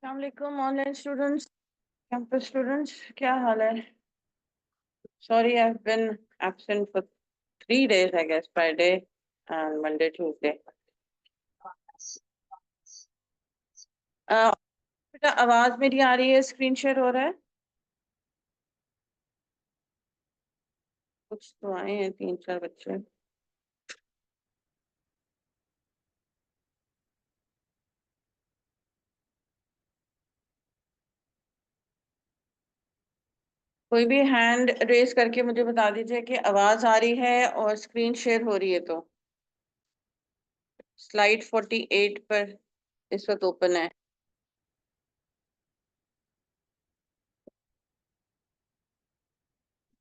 अस्सलामुअलैकुम online students, campus students, क्या हाल है? Sorry, I have been absent for 3 days, I guess, Friday and Monday Tuesday. बेटा, आवाज मेरी आ रही है? स्क्रीन शेयर हो रहा है? कुछ तो आए हैं 3-4 बच्चे। कोई भी हैंड रेस करके मुझे बता दीजिए कि आवाज आ रही है और स्क्रीन शेयर हो रही है। तो स्लाइड 48 पर इस वक्त ओपन है।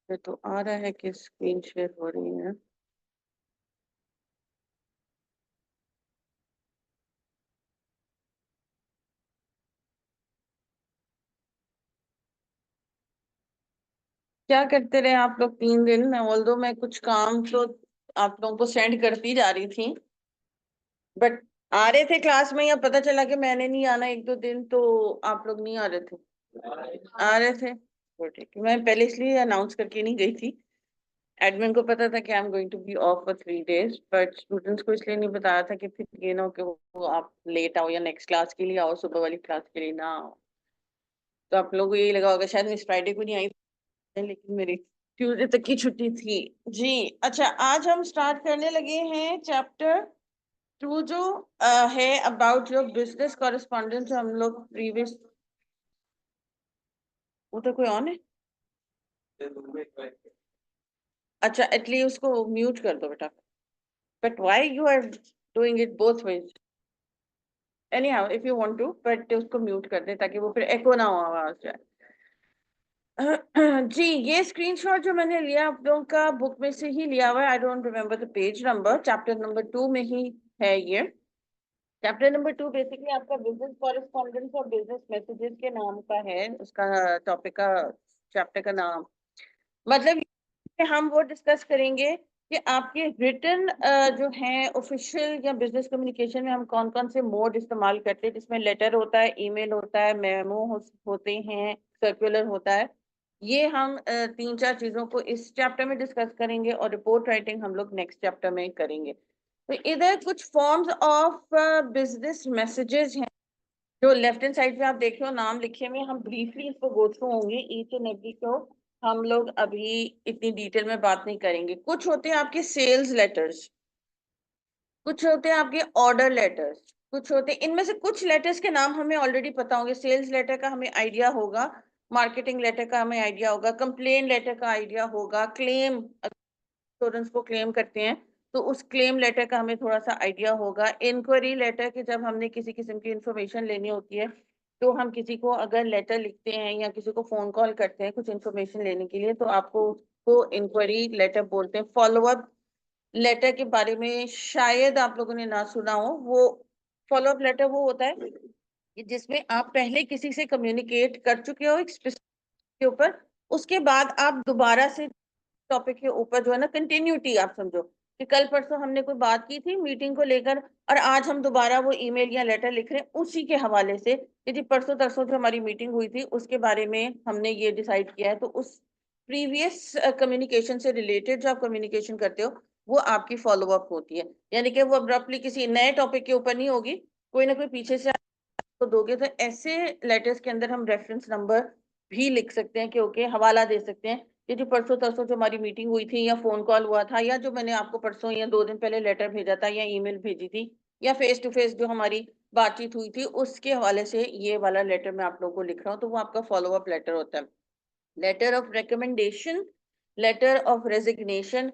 ये तो आ रहा है कि स्क्रीन शेयर हो रही है। क्या करते रहे आप लोग 3 दिन? ऑल्दो मैं कुछ काम तो आप लोगों को सेंड करती जा रही थी, बट आ रहे थे क्लास में, या पता चला कि मैंने नहीं आना 1-2 दिन तो आप लोग नहीं आ रहे थे? आ रहे थे तो ठीक है। मैं पहले इसलिए अनाउंस करके नहीं गई थी। एडमिन को पता था कि I am going to be off for 3 days, but students को इसलिए नहीं बताया था कि फिर ये ना हो कि वो आप लेट आओ या नेक्स्ट क्लास के लिए आओ, सुबह वाली क्लास के लिए ना आओ। तो आप लोगों को यही लगा होगा शायद मिस फ्राइडे को नहीं आई, लेकिन मेरी ट्यूसडे तक की छुट्टी थी। जी, अच्छा, आज हम स्टार्ट करने लगे हैं चैप्टर 2, जो है अबाउट योर बिजनेस कॉरेस्पॉन्डेंस। जो हम लोग प्रीवियस, उधर कोई ऑन है? अच्छा, एटलीस्ट उसको म्यूट कर दो बेटा। But why you are doing it both ways? Anyhow, if you want to, but उसको म्यूट कर दे ताकि वो फिर एको ना हो आवाज जाए। जी, ये स्क्रीनशॉट जो मैंने लिया आप लोगों का बुक में से ही लिया हुआ है। I don't remember the page number, chapter number 2 में ही है ये। चैप्टर नंबर 2 बेसिकली आपका बिजनेस कॉरेस्पॉन्डेंस और बिजनेस मैसेजेस के नाम का है, उसका टॉपिक का, चैप्टर का नाम। मतलब ये हम वो डिस्कस करेंगे कि आपके रिटन जो है ऑफिशियल या बिजनेस कम्युनिकेशन में हम कौन कौन से मोड इस्तेमाल करते हैं, जिसमें लेटर होता है, ईमेल होता है, मेमो होते हैं, सर्कुलर होता है। ये हम 3-4 चीजों को इस चैप्टर में डिस्कस करेंगे और रिपोर्ट राइटिंग हम लोग नेक्स्ट चैप्टर में करेंगे। तो इधर कुछ फॉर्म्स ऑफ बिजनेस मैसेजेस हैं जो लेफ्ट हैंड साइड पे आप देख रहे हो, नाम लिखे हुए। हम ब्रीफली इसको गो थ्रू होंगे ईच एंड एवरी को। हम लोग अभी इतनी डिटेल में बात नहीं करेंगे। कुछ होते हैं आपके सेल्स लेटर्स, कुछ होते हैं आपके ऑर्डर लेटर्स, कुछ होते हैं, इनमें से कुछ लेटर्स के नाम हमें ऑलरेडी पता होंगे। सेल्स लेटर का हमें आइडिया होगा, मार्केटिंग लेटर का हमें आइडिया होगा, कंप्लेन लेटर का आइडिया होगा, क्लेम, इंश्योरेंस को क्लेम करते हैं तो उस क्लेम लेटर का हमें थोड़ा सा आइडिया होगा। इंक्वायरी लेटर के जब हमने किसी किस्म की इंफॉर्मेशन लेनी होती है तो हम किसी को अगर लेटर लिखते हैं या किसी को फोन कॉल करते हैं कुछ इंफॉर्मेशन लेने के लिए, तो आपको उसको इंक्वायरी लेटर बोलते हैं। फॉलो अप लेटर के बारे में शायद आप लोगों ने ना सुना हो। वो फॉलो अप लेटर वो होता है कि जिसमें आप पहले किसी से कम्युनिकेट कर चुके हो एक स्पेसिफिक के ऊपर, उसके बाद आप दोबारा से टॉपिक के ऊपर जो है ना, कंटिन्यूटी आप समझो कि कल परसों हमने कोई बात की थी मीटिंग को लेकर, और आज हम दोबारा वो ईमेल या लेटर लिख रहे हैं उसी के हवाले से कि जी परसों तरसों जो हमारी मीटिंग हुई थी उसके बारे में हमने ये डिसाइड किया है। तो उस प्रीवियस कम्युनिकेशन से रिलेटेड जो आप कम्युनिकेशन करते हो वो आपकी फॉलो अप होती है। यानी कि वो अब्रप्टली किसी नए टॉपिक के ऊपर नहीं होगी, कोई ना कोई पीछे से आपको दोगे। तो ऐसे लेटर्स के अंदर हम रेफरेंस नंबर भी लिख सकते हैं कि ओके, हवाला दे सकते हैं कि जो परसों तरसों जो हमारी मीटिंग हुई थी या फोन कॉल हुआ था या जो मैंने आपको परसों या 2 दिन पहले लेटर भेजा था या ईमेल भेजी थी या फेस टू फेस जो हमारी बातचीत हुई थी उसके हवाले से ये वाला लेटर मैं आप लोगों को लिख रहा हूँ। तो वो आपका फॉलो अप लेटर होता है। Letter of recommendation, letter of resignation,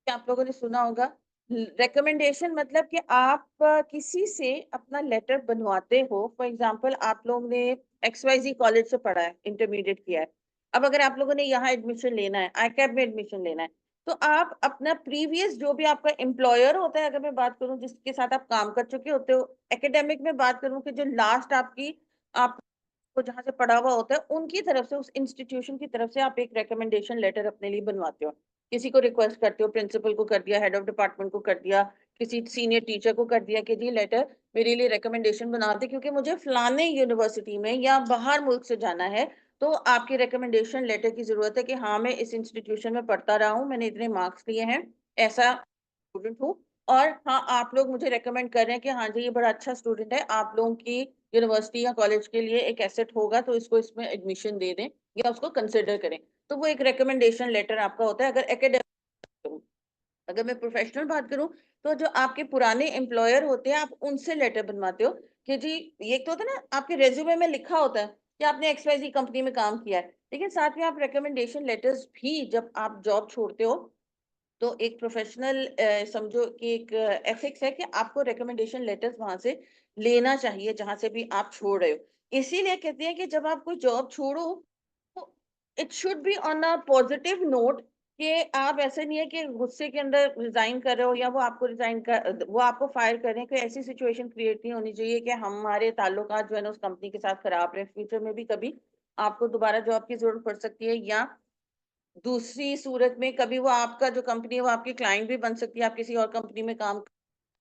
आप लोगों ने सुना होगा। रिकमेंडेशन मतलब कि आप किसी से अपना लेटर बनवाते हो। फॉर एग्जांपल, आप लोग ने XYZ कॉलेज से पढ़ा है, इंटरमीडिएट किया है। अब अगर आप लोगों ने यहाँ एडमिशन लेना है, ICAP में एडमिशन लेना है, तो आप अपना प्रीवियस जो भी आपका एम्प्लॉयर होता है, अगर मैं बात करूं जिसके साथ आप काम कर चुके होते हो, एकेडमिक में बात करूं कि जो लास्ट आपकी आप को जहाँ से पढ़ा हुआ होता है उनकी तरफ से, उस इंस्टीट्यूशन की तरफ से आप एक रिकमेंडेशन लेटर अपने लिए बनवाते हो। किसी को रिक्वेस्ट करते हो, प्रिंसिपल को कर दिया, हेड ऑफ डिपार्टमेंट को कर दिया किसी सीनियर टीचर को कर दिया कि जी लेटर मेरे लिए रिकमेंडेशन बना दे, क्योंकि मुझे फलाने यूनिवर्सिटी में या बाहर मुल्क से जाना है, तो आपकी रिकमेंडेशन लेटर की जरूरत है कि हाँ मैं इस इंस्टीट्यूशन में पढ़ता रहा हूँ, मैंने इतने मार्क्स लिए हैं, ऐसा स्टूडेंट हूँ, और हाँ आप लोग मुझे रेकमेंड कर रहे हैं कि हाँ जी ये बड़ा अच्छा स्टूडेंट है, आप लोगों की यूनिवर्सिटी या कॉलेज के लिए एक एसेट होगा, तो इसको इसमें एडमिशन दे दें या उसको कंसिडर करें। तो वो एक रिकमेंडेशन लेटर आपका होता है। अगर एकेडमिक, अगर मैं प्रोफेशनल बात करूं, तो जो आपके पुराने एम्प्लॉयर होते हैं आप उनसे लेटर बनवाते हो कि जी, ये तो होता है ना आपके रेज्यूमे में लिखा होता है कि आपने XYZ कंपनी में काम किया है, लेकिन साथ में आप रिकमेंडेशन लेटर्स भी जब आप जॉब छोड़ते हो, तो एक प्रोफेशनल समझो कि एक एथिक्स है कि आपको रिकमेंडेशन लेटर्स वहां से लेना चाहिए जहां से भी आप छोड़ रहे हो। इसीलिए कहते हैं कि जब आप कोई जॉब छोड़ो, तो it should be on a positive note, कि आप ऐसे नहीं है कि गुस्से के अंदर रिजाइन कर रहे हो, या वो आपको फायर कर रहे हैं। कोई ऐसी सिचुएशन क्रिएट नहीं होनी चाहिए कि हमारे ताल्लुकात जो है ना उस कंपनी के साथ खराब रहे, फ्यूचर में भी कभी आपको दोबारा जॉब की जरूरत पड़ सकती है, या दूसरी सूरत में कभी वो आपका जो कंपनी है वो आपकी क्लाइंट भी बन सकती है, आप किसी और कंपनी में काम,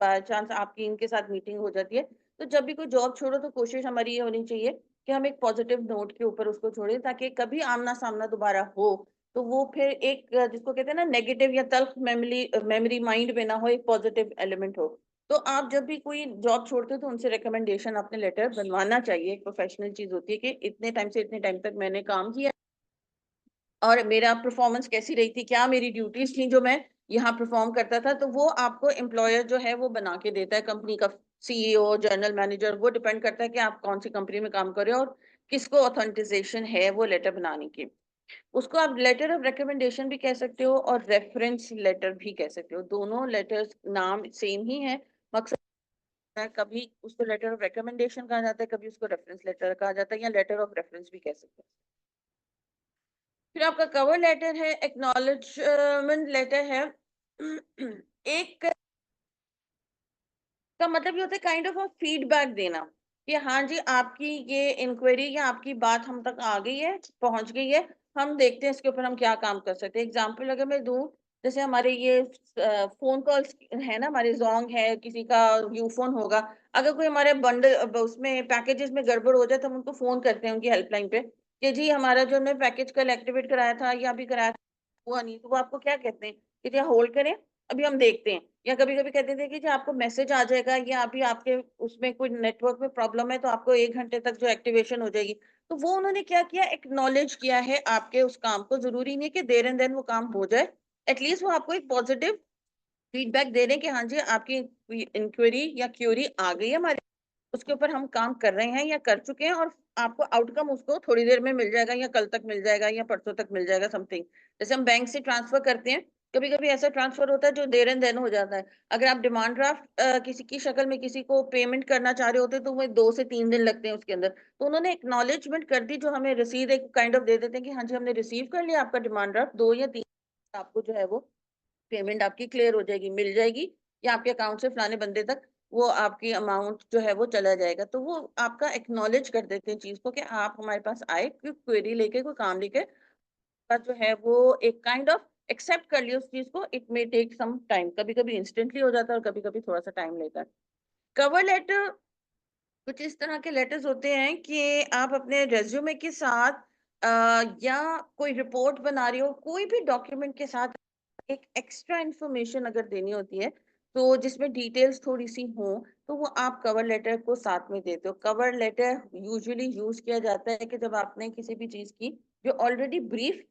बाय चांस आपकी इनके साथ मीटिंग हो जाती है। तो जब भी कोई जॉब छोड़ो तो कोशिश हमारी ये होनी चाहिए कि हम एक पॉजिटिव नोट के ऊपर उसको छोड़ें, ताकि कभी आमना सामना दोबारा हो तो वो फिर एक जिसको कहते हैं ना नेगेटिव या तल्ख मेमोरी मेमोरी माइंड में ना हो, एक पॉजिटिव एलिमेंट हो। तो आप जब भी कोई जॉब छोड़ते हो तो उनसे रिकमेंडेशन अपने लेटर बनवाना चाहिए। एक प्रोफेशनल चीज होती है कि इतने टाइम से इतने टाइम तक मैंने काम किया और मेरा परफॉर्मेंस कैसी रही थी, क्या मेरी ड्यूटीज थी जो मैं यहाँ परफॉर्म करता था, तो वो आपको एम्प्लॉयर जो है वो बना के देता है। कंपनी का CEO, जनरल मैनेजर, वो डिपेंड करता है कि आप कौन सी कंपनी में काम कर रहे हो और किसको ऑथेंटिकेशन है वो लेटर बनाने की। उसको आप लेटर ऑफ रिकमेंडेशन भी कह सकते हो और रेफरेंस लेटर भी कह सकते हो। दोनों लेटर्स नाम सेम ही है, मकसद है कभी उसको लेटर ऑफ रिकमेंडेशन कहा जाता है, कभी उसको रेफरेंस लेटर कहा जाता है, या लेटर ऑफ रेफरेंस भी कह सकते हैं। फिर आपका कवर लेटर है, एक्नॉलेजमेंट लेटर है। एक का मतलब ये होता है काइंड ऑफ फीडबैक देना कि हाँ जी आपकी ये इंक्वायरी या आपकी बात हम तक आ गई है, पहुंच गई है, हम देखते हैं इसके ऊपर हम क्या काम कर सकते हैं। एग्जाम्पल अगर मैं दूं, जैसे हमारे ये फोन कॉल्स है ना, हमारे जोंग है, किसी का यूफोन होगा, अगर कोई हमारे बंडल उसमें पैकेजेस में गड़बड़ हो जाए तो हम उनको फोन करते हैं उनकी हेल्पलाइन पे कि जी हमारा जो हमने पैकेज कल एक्टिवेट कराया था या अभी कराया था हुआ नहीं, तो वो आपको क्या कहते हैं कि जी होल्ड करें, अभी हम देखते हैं। या कभी कभी कहते थे कि जो आपको मैसेज आ जाएगा या अभी आपके उसमें कोई नेटवर्क में प्रॉब्लम है तो आपको 1 घंटे तक जो एक्टिवेशन हो जाएगी। तो वो उन्होंने क्या किया, एक्नॉलेज किया है आपके उस काम को। जरूरी नहीं कि देर एंड देन वो काम हो जाए, एटलीस्ट वो आपको एक पॉजिटिव फीडबैक दे रहे हैं कि हाँ जी आपकी इंक्वायरी या क्यूरी आ गई है हमारे, उसके ऊपर हम काम कर रहे हैं या कर चुके हैं, और आपको आउटकम उसको थोड़ी देर में मिल जाएगा या कल तक मिल जाएगा या परसों तक मिल जाएगा समथिंग। जैसे हम बैंक से ट्रांसफर करते हैं, कभी कभी ऐसा ट्रांसफर होता है जो देर एंड देन हो जाता है। अगर आप डिमांड ड्राफ्ट किसी की शक्ल में किसी को पेमेंट करना चाह रहे होते तो वो 2 से 3 दिन लगते हैं उसके अंदर। तो उन्होंने एक्नॉलेजमेंट कर दी, जो हमें रसीद एक काइंड ऑफ दे देते हैं कि हाँ जी हमने रिसीव कर लिया आपका डिमांड ड्राफ्ट, 2 या 3 आपको जो है वो पेमेंट आपकी क्लियर हो जाएगी, मिल जाएगी, या आपके अकाउंट से फलाने बंदे तक वो आपकी अमाउंट जो है वो चला जाएगा। तो वो आपका एक्नॉलेज कर देते हैं चीज को कि आप हमारे पास आए, कोई क्वेरी लेके, कोई काम लेके, का जो है वो एक काइंड ऑफ एक्सेप्ट कर लिया उस चीज को। It may take some time, कभी कभी इंस्टेंटली हो जाता है और कभी कभी थोड़ा सा टाइम लेता है। कवर लेटर कुछ इस तरह के लेटर्स होते हैं कि आप अपने रेज्यूमे के साथ या कोई रिपोर्ट बना रहे हो, कोई भी डॉक्यूमेंट के साथ एक एक्स्ट्रा इंफॉर्मेशन अगर देनी होती है, तो जिसमें डिटेल्स थोड़ी सी हो, तो वो आप कवर लेटर को साथ में देते हो। कवर लेटर यूजुअली यूज किया जाता है कि जब आपने किसी भी चीज की जो ऑलरेडी ब्रीफ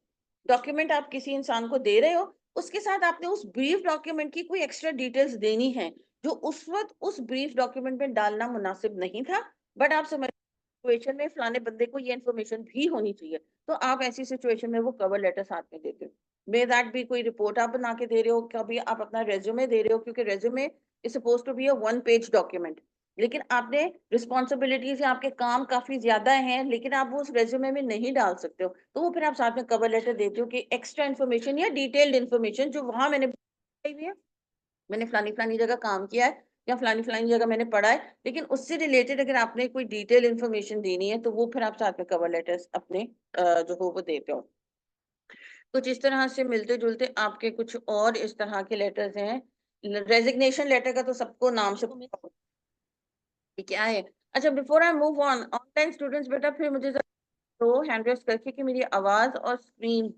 डॉक्यूमेंट आप किसी इंसान को दे रहे हो, उसके साथ आपने उस ब्रीफ डॉक्यूमेंट की कोई एक्स्ट्रा डिटेल्स देनी है जो उस वक्त उस ब्रीफ डॉक्यूमेंट में डालना मुनासिब नहीं था, बट आप समझ सिचुएशन में फलाने बंदे को ये इन्फॉर्मेशन भी होनी चाहिए, तो आप ऐसी सिचुएशन में वो कवर लेटर साथ में देते हो। मे दैट भी कोई रिपोर्ट आप बना के दे रहे हो, कभी आप अपना रेज्यूमे दे रहे हो, क्योंकि resume is suppose to be a 1 page document, लेकिन आपने रिस्पॉन्सिबिलिटीज या आपके काम काफी ज्यादा हैं, लेकिन आप वो उस रेज्यूमे में नहीं डाल सकते हो, तो वो फिर आप साथ में कवर लेटर देते हो कि एक्स्ट्रा इन्फॉर्मेशन या डिटेल्ड इन्फॉर्मेशन जो वहां मैंने हुई है, मैंने फलानी फलानी जगह काम किया है या फलानी फलानी जगह मैंने पढ़ा है, लेकिन उससे रिलेटेड अगर आपने कोई डिटेल इन्फॉर्मेशन देनी है तो वो फिर आप साथ में कवर लेटर्स अपने जो हो वो देते हो। कुछ इस तरह से मिलते जुलते आपके कुछ और इस तरह के लेटर्स हैं रेजिग्नेशन लेटर का तो सबको नाम से क्या है। अच्छा, before I move on, online students बेटा फिर मुझे तो हैंड रेस करके कि मेरी आवाज और स्क्रीन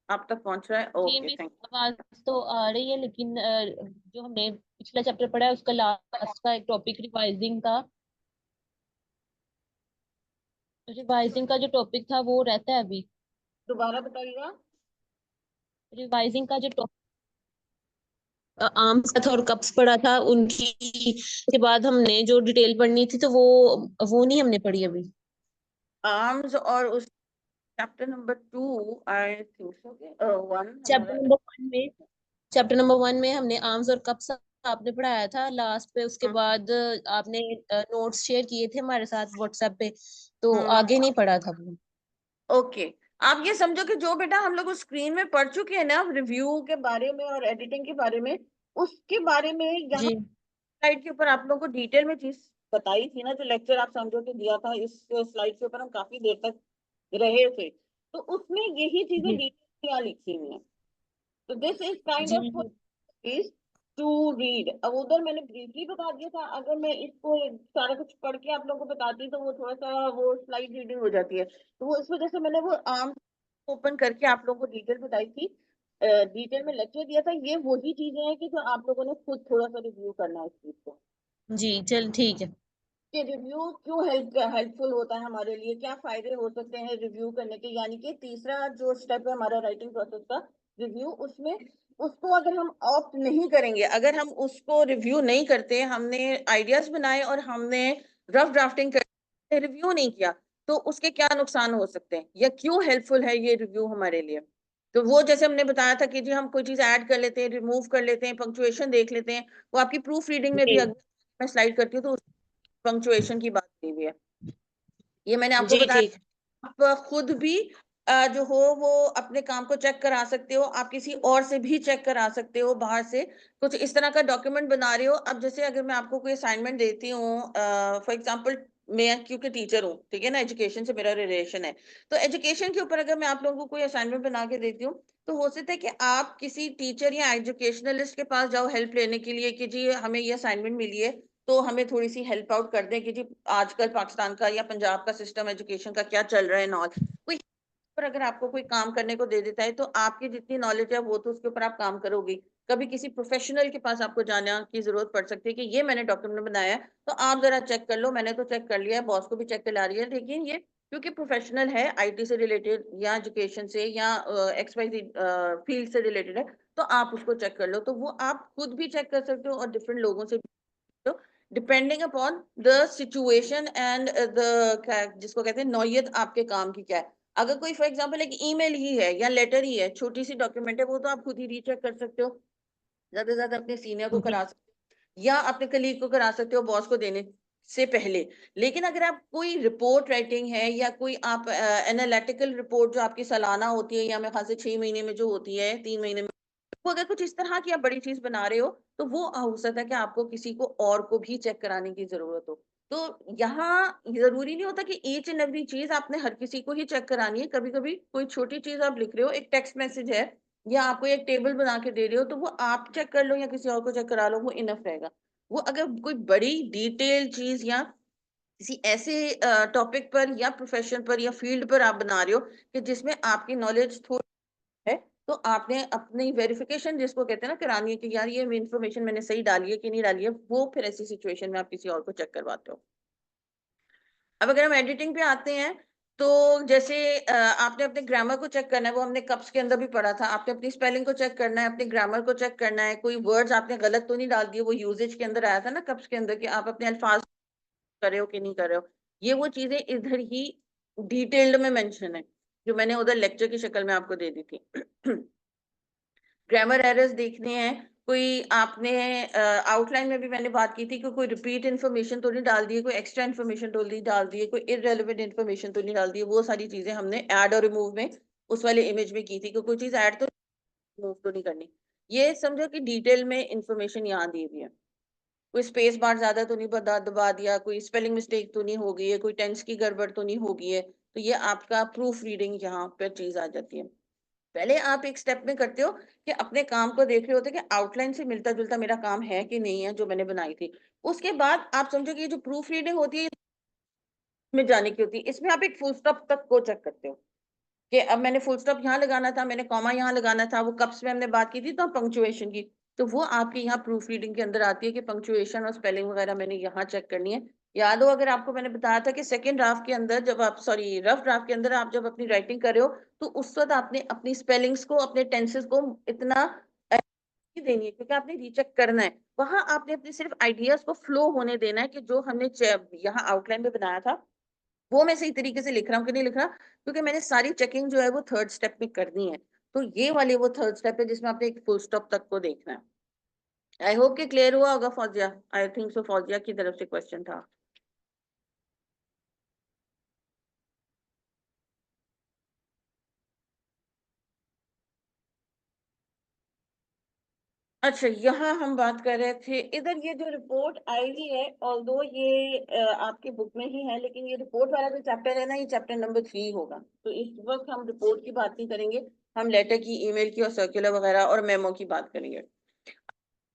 आप तक पहुंच रहा है। जी ओके, मिस, थैंक आवाज तो आ रही है, लेकिन जो हमने पिछला चैप्टर पढ़ा है उसका लास्ट का एक टॉपिक रिवाइजिंग का जो टॉपिक था वो रहता है अभी। यू। दोबारा बताइएगा। रिवाइजिंग का जो टॉपिक आर्म्स का था और कप्स पढ़ा था, उनकी के बाद हमने जो डिटेल पढ़नी थी तो वो नहीं हमने पढ़ी अभी। आर्म्स और उस chapter number 2 I think so one chapter हमारा। नंबर वन में चैप्टर नंबर वन में हमने आर्म्स और कप्स आपने पढ़ाया था लास्ट पे, उसके बाद आपने नोट्स शेयर किए थे हमारे साथ व्हाट्सएप पे, तो आगे नहीं पढ़ा था वो। ओके, आप ये समझो कि जो बेटा हम लोग उस स्क्रीन में पढ़ चुके हैं ना रिव्यू के बारे में और एडिटिंग के बारे में, उसके बारे में यहाँ जी स्लाइड के ऊपर आप लोगों को डिटेल में चीज बताई थी ना, जो लेक्चर आप समझो कि दिया था, इस स्लाइड के ऊपर हम काफी देर तक रहे थे, तो उसमें यही चीजें जी डिटेल यहाँ लिखी हुई हैं। तो दिस इज काइंड जी ऑफ इज टू रीड। अब उधर मैंने ब्रीफली बता दिया था, अगर मैं इसको सारा कुछ पढ़ के आप लोगों को बताती तो वो थोड़ा सा वो स्लाइड रीडिंग हो जाती है, तो वो इस वजह से मैंने वो आर्म ओपन करके आप लोगों को डिटेल बताई थी, डिटेल में लेक्चर दिया था। ये वही चीजें हैं कि जो आप लोगों ने खुद थोड़ा सा रिव्यू करना है इस चीज को, जी चल ठीक है। कि रिव्यू क्यों हेल्पफुल होता है हमारे लिए, क्या फायदे हो सकते हैं रिव्यू करने के। यानी कि तीसरा जो स्टेप है हमारा राइटिंग प्रोसेस का, रिव्यू, उसमें उसको अगर हम ऑप्ट नहीं करेंगे, अगर हम उसको रिव्यू नहीं करते, हमने आइडियाज बनाए और हमने रफ ड्राफ्टिंग कर रिव्यू नहीं किया, तो उसके क्या नुकसान हो सकते हैं या क्यों हेल्पफुल है ये रिव्यू हमारे लिए। तो वो जैसे हमने बताया था कि जी हम कोई चीज ऐड कर लेते हैं, रिमूव कर लेते हैं, पंक्चुएशन देख लेते हैं, वो आपकी प्रूफ रीडिंग में भी, जी अगर मैं स्लाइड करती हूँ तो पंक्चुएशन की बात की हुई है। ये मैंने आपको जी बताया। ठीक। आप खुद भी जो हो वो अपने काम को चेक करा सकते हो, आप किसी और से भी चेक करा सकते हो बाहर से। कुछ इस तरह का डॉक्यूमेंट बना रहे हो, अब जैसे अगर मैं आपको कोई असाइनमेंट देती हूँ, फॉर एग्जांपल मैं क्योंकि टीचर हूँ, ठीक है ना, एजुकेशन से मेरा रिलेशन है, तो एजुकेशन के ऊपर अगर मैं आप लोगों को कोई असाइनमेंट बना के देती हूँ, तो हो सकता है कि आप किसी टीचर या एजुकेशनलिस्ट के पास जाओ हेल्प लेने के लिए कि जी हमें ये असाइनमेंट मिली है, तो हमें थोड़ी सी हेल्प आउट कर दें कि जी आजकल पाकिस्तान का या पंजाब का सिस्टम एजुकेशन का क्या चल रहा है नॉल कोई। पर अगर आपको कोई काम करने को दे देता है तो आपकी जितनी नॉलेज है वो तो उसके ऊपर आप काम करोगे। कभी किसी प्रोफेशनल के पास आपको जाने की जरूरत पड़ सकती है कि ये मैंने डॉक्यूमेंट बनाया है तो आप जरा चेक कर लो। मैंने तो चेक कर लिया है, बॉस को भी चेक करा रही है, लेकिन ये क्योंकि प्रोफेशनल है, आईटी से रिलेटेड या एजुकेशन से या एक्सवाइजी फील्ड से रिलेटेड है, तो आप उसको चेक कर लो। तो वो आप खुद भी चेक कर सकते हो और डिफरेंट लोगों से, depending upon the situation and the जिसको कहते हैं नौयत आपके काम की क्या है। अगर कोई फॉर एग्जांपल एक ईमेल ही है या लेटर ही है, छोटी सी डॉक्यूमेंट है, वो तो आप खुद ही रीचेक कर सकते हो, ज्यादा से ज्यादा अपने सीनियर को जी करा सकते हो या अपने कलीग को करा सकते हो बॉस को देने से पहले। लेकिन अगर आप कोई रिपोर्ट राइटिंग है या कोई आप एनालिटिकल रिपोर्ट जो आपकी सालाना होती है या मेरे ख्याल से 6 महीने में जो होती है, 3 महीने में, वो अगर कुछ इस तरह की आप बड़ी चीज बना रहे हो, तो वो हो सकता है कि आपको किसी को और को भी चेक कराने की जरूरत हो। तो यहाँ जरूरी नहीं होता कि ईच एंड एवरी चीज आपने हर किसी को ही चेक करानी है। कभी कभी कोई छोटी चीज आप लिख रहे हो, एक टेक्स्ट मैसेज है या आपको एक टेबल बना के दे रहे हो, तो वो आप चेक कर लो या किसी और को चेक करा लो, वो इनफ रहेगा। वो अगर कोई बड़ी डिटेल चीज या किसी ऐसे टॉपिक पर या प्रोफेशन पर या फील्ड पर आप बना रहे हो कि जिसमें आपकी नॉलेज है, तो आपने अपनी वेरिफिकेशन जिसको कहते हैं ना करानी है कि यार ये इन्फॉर्मेशन मैंने सही डाली है कि नहीं डाली है, वो फिर ऐसी सिचुएशन में आप किसी और को चेक करवाते हो। अब अगर हम एडिटिंग पे आते हैं, तो जैसे आपने अपने ग्रामर को चेक करना है, वो हमने कप्स के अंदर भी पढ़ा था। आपने अपनी स्पेलिंग को चेक करना है, अपने ग्रामर को चेक करना है, कोई वर्ड्स आपने गलत तो नहीं डाल दिए, वो यूजेज के अंदर आया था ना कप्स के अंदर कि आप अपने अल्फाज कर रहे हो कि नहीं कर रहे हो। ये वो चीजें इधर ही डिटेल्ड में मेंशन है जो मैंने उधर लेक्चर की शक्ल में आपको दे दी थी। ग्रामर एरर्स देखने हैं, कोई आपने आउटलाइन में भी मैंने बात की थी कि कोई रिपीट इन्फॉर्मेशन तो नहीं डाल दी है, कोई एक्स्ट्रा इन्फॉर्मेशन तो नहीं डाल दी है, कोई इररेलेवेंट इन्फॉर्मेशन तो नहीं डाल दी है। वो सारी चीजें हमने ऐड और रिमूव में उस वाले इमेज में की थी कि कोई चीज ऐड तो रिमूव तो नहीं करनी। ये समझो कि डिटेल में इंफॉर्मेशन यहाँ दी हुई है। कोई स्पेस बार ज्यादा तो नहीं दबा दिया, कोई स्पेलिंग मिस्टेक तो नहीं हो गई है, कोई टेंस की गड़बड़ तो नहीं हो गई है, तो ये आपका प्रूफ रीडिंग यहाँ पर चीज आ जाती है। पहले आप एक स्टेप में करते हो कि अपने काम को देख रहे होते कि आउटलाइन से मिलता जुलता मेरा काम है कि नहीं है जो मैंने बनाई थी। उसके बाद आप समझो कि ये जो प्रूफ रीडिंग होती है में जाने की होती है, इसमें आप एक फुल स्टॉप तक को चेक करते हो कि अब मैंने फुल स्टॉप यहाँ लगाना था, मैंने कॉमा यहाँ लगाना था, वो कप्स में हमने बात की थी तो पंक्चुएशन की, तो वो आपकी यहाँ प्रूफ रीडिंग के अंदर आती है कि पंक्चुएशन और स्पेलिंग वगैरह मैंने यहाँ चेक करनी है। याद हो अगर आपको मैंने बताया था कि सेकेंड ड्राफ्ट के अंदर जब आप सॉरी रफ ड्राफ्ट के अंदर आप जब अपनी राइटिंग कर रहे हो तो उस वक्त आपने अपनी स्पेलिंग्स को अपने टेंसेस को इतना नहीं देनी है क्योंकि आपने रीचेक करना है। वहां आपने अपने सिर्फ आइडियाज को फ्लो होने देना है कि जो हमने यहाँ आउटलाइन में बनाया था वो मैं सही तरीके से लिख रहा हूँ कि नहीं लिख रहा, क्योंकि मैंने सारी चेकिंग जो है वो थर्ड स्टेप में करनी है। तो ये वाली वो थर्ड स्टेप है जिसमें आपने एक फुल स्टॉप तक को देखना है। आई होप कि क्लियर हुआ होगा Fauzia. I think so Fauzia की तरफ से क्वेश्चन था। अच्छा, यहाँ हम बात कर रहे थे इधर ये जो रिपोर्ट आई हुई है ऑल्दो ये आपकी बुक में ही है, लेकिन ये रिपोर्ट वाला जो चैप्टर है ना ये चैप्टर नंबर 3 होगा। तो इस वक्त हम रिपोर्ट की बात नहीं करेंगे, हम लेटर की, ईमेल की और सर्कुलर वगैरह और मेमो की बात करेंगे।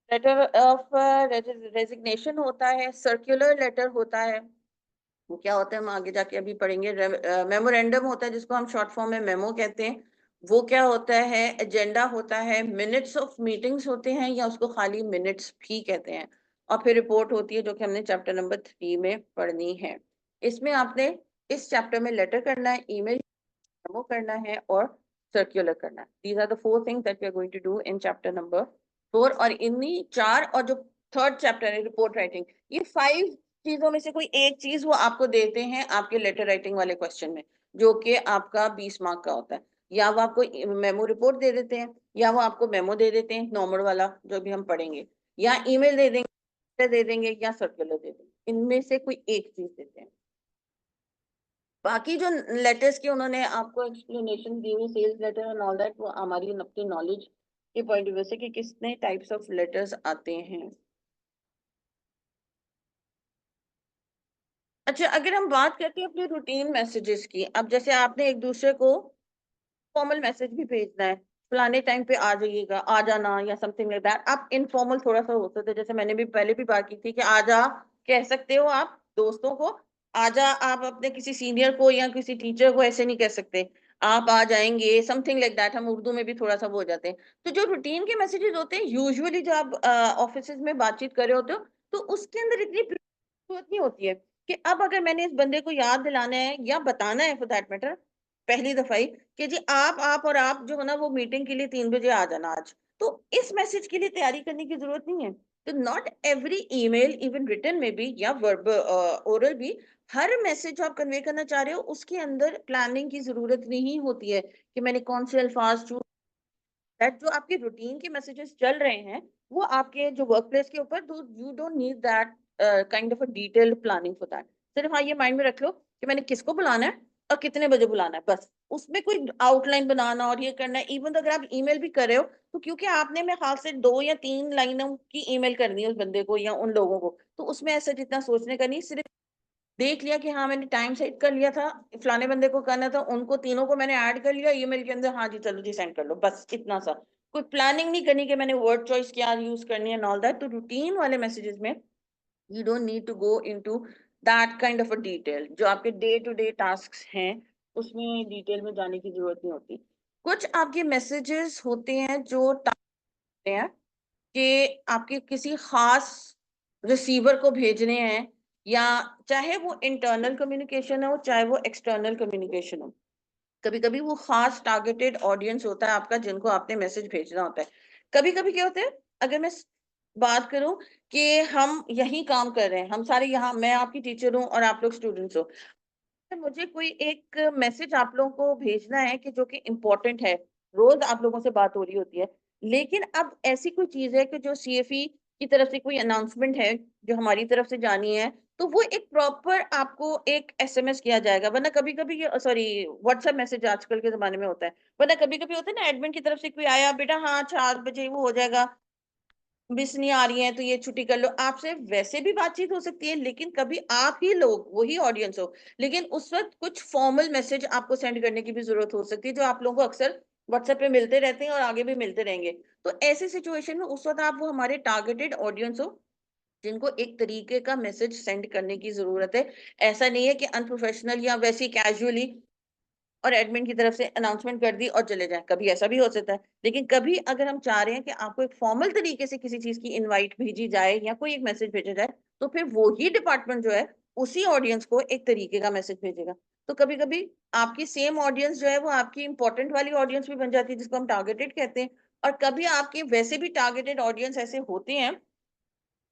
लेटर ऑफ रेजिग्नेशन होता है, सर्कुलर लेटर होता है, वो क्या होता है हम आगे जाके अभी पढ़ेंगे। मेमोरेंडम होता है जिसको हम शॉर्ट फॉर्म में मेमो कहते हैं, वो क्या होता है। एजेंडा होता है, मिनट्स ऑफ मीटिंग्स होते हैं या उसको खाली मिनट्स भी कहते हैं, और फिर रिपोर्ट होती है जो कि हमने चैप्टर नंबर 3 में पढ़नी है। इसमें आपने इस चैप्टर में लेटर करना है, ईमेल मेमो करना है और सर्कुलर करना है। These are the 4 things that we are going to do in chapter number 4। और इन्हीं 4 और जो थर्ड चैप्टर है रिपोर्ट राइटिंग, ये 5 चीजों में से कोई एक चीज वो आपको देते हैं आपके लेटर राइटिंग वाले क्वेश्चन में, जो कि आपका 20 मार्क का होता है। या वो आपको मेमो रिपोर्ट दे देते हैं, या वो आपको मेमो दे देते हैं नॉर्मल वाला जो भी हम पढ़ेंगे, या ईमेल दे देंगे या सर्कुलर दे देंगे, इनमें से कोई एक चीज देते हैं। बाकी जो लेटर्स की उन्होंने आपको एक्सप्लेनेशन दी हुई, sales letter and all that, वो हमारी अपनी नॉलेज के पॉइंट ऑफ व्यू से कि कितने टाइप्स ऑफ लेटर्स आते हैं। अच्छा, अगर हम बात करते हैं अपने रूटीन मैसेजेस की, अब जैसे आपने एक दूसरे को फॉर्मल मैसेज भी भेजना है, फलाने टाइम पे आ जाइएगा, आ जाना या समथिंग लाइक दैट, आप इनफॉर्मल थोड़ा सा हो सकता है, जैसे मैंने भी पहले भी बात की थी कि आजा कह सकते हो आप दोस्तों को, आजा आप अपने किसी सीनियर को या किसी टीचर को ऐसे नहीं कह सकते, आप आ जाएंगे समथिंग लाइक दैट, हम उर्दू में भी थोड़ा सा वो हो जाते हैं। तो जो रूटीन के मैसेजेस होते हैं यूजुअली जो आप ऑफिस में बातचीत कर रहे होते हो, तो उसके अंदर इतनी जरूरत नहीं होती है कि अब अगर मैंने इस बंदे को याद दिलाना है या बताना है फॉर दैट मैटर पहली दफा ही कि जी आप और आप जो है ना वो मीटिंग के लिए 3 बजे आ जाना आज, तो इस मैसेज के लिए तैयारी करने की जरूरत नहीं है। तो not every email even written में भी या वर्ब ओरल भी, हर मैसेज जो आप कन्वे करना चाह रहे हो उसके अंदर प्लानिंग की जरूरत नहीं होती है कि मैंने कौन से अल्फाज चूज। दैट जो आपके रूटीन के मैसेजेस चल रहे हैं वो आपके जो वर्क प्लेस के ऊपर, तो you don't need that kind of a detailed planning for that. सिर्फ हाँ ये माइंड में रख लो कि मैंने किसको बुलाना है और कितने बजे बुलाना है, बस। उसमें कोई आउटलाइन बनाना और ये करना है, इवन अगर आप ईमेल भी कर रहे हो तो क्योंकि आपने मेरे ख्याल से 2 या 3 लाइनों की ईमेल करनी है उस बंदे को या उन लोगों को, तो उसमें ऐसा जितना सोचने का नहीं, सिर्फ देख लिया कि हाँ मैंने टाइम सेट कर लिया था, फलाने बंदे को करना था, उनको तीनों को मैंने ऐड कर लिया ईमेल के अंदर, हाँ जी चलो जी सेंड कर लो, बस इतना सा। कोई प्लानिंग नहीं करनी कि मैंने वर्ड चॉइस क्या यूज करनी है, ऑल दैट। तो रूटीन वाले मैसेजेस में you don't need to go into that kind of a detail. जो आपके डे टू डे टास्क हैं उसमें डिटेल में जाने की जरूरत नहीं होती। कुछ आपके मैसेजेस होते हैं जो हैं कि आपके किसी खास रिसीवर को भेजने हैं, या चाहे वो इंटरनल कम्युनिकेशन हो चाहे वो एक्सटर्नल कम्युनिकेशन हो, कभी कभी वो खास टारगेटेड ऑडियंस होता है आपका जिनको आपने मैसेज भेजना होता है। कभी कभी क्या होता है, अगर मैं बात करूं कि हम यही काम कर रहे हैं, हम सारे यहाँ, मैं आपकी टीचर हूँ और आप लोग स्टूडेंट्स हो, मुझे कोई एक मैसेज आप लोगों को भेजना है कि जो कि इम्पोर्टेंट है, रोज आप लोगों से बात हो रही होती है, लेकिन अब ऐसी कोई चीज है कि जो सीएफई की तरफ से कोई अनाउंसमेंट है जो हमारी तरफ से जानी है, तो वो एक प्रॉपर आपको एक एसएमएस किया जाएगा। वरना कभी कभी ये सॉरी व्हाट्सएप मैसेज आजकल के जमाने में होता है, वरना कभी कभी होता है ना एडमिन की तरफ से कोई आया, बेटा हाँ 4 बजे वो हो जाएगा, मिस नहीं आ रही है तो ये छुट्टी कर लो, आपसे वैसे भी बातचीत हो सकती है, लेकिन कभी आप ही लोग वही ऑडियंस हो, लेकिन उस वक्त कुछ फॉर्मल मैसेज आपको सेंड करने की भी जरूरत हो सकती है जो आप लोगों को अक्सर व्हाट्सएप पे मिलते रहते हैं और आगे भी मिलते रहेंगे। तो ऐसी सिचुएशन में उस वक्त आप वो हमारे टारगेटेड ऑडियंस हो जिनको एक तरीके का मैसेज सेंड करने की जरूरत है। ऐसा नहीं है कि अनप्रोफेशनल या वैसी कैजुअली और एडमिन की तरफ से अनाउंसमेंट कर दी और चले जाएं, कभी ऐसा भी हो सकता है। लेकिन कभी अगर हम चाह रहे हैं कि आपको एक फॉर्मल तरीके से किसी चीज की इनवाइट भेजी जाए या कोई एक मैसेज भेजा जाए, तो फिर वो ही डिपार्टमेंट जो है उसी ऑडियंस को एक तरीके का मैसेज भेजेगा। तो कभी कभी आपकी सेम ऑडियंस जो है वो आपकी इंपॉर्टेंट वाली ऑडियंस भी बन जाती है, जिसको हम टारगेटेड कहते हैं। और कभी आपके वैसे भी टारगेटेड ऑडियंस ऐसे होते हैं,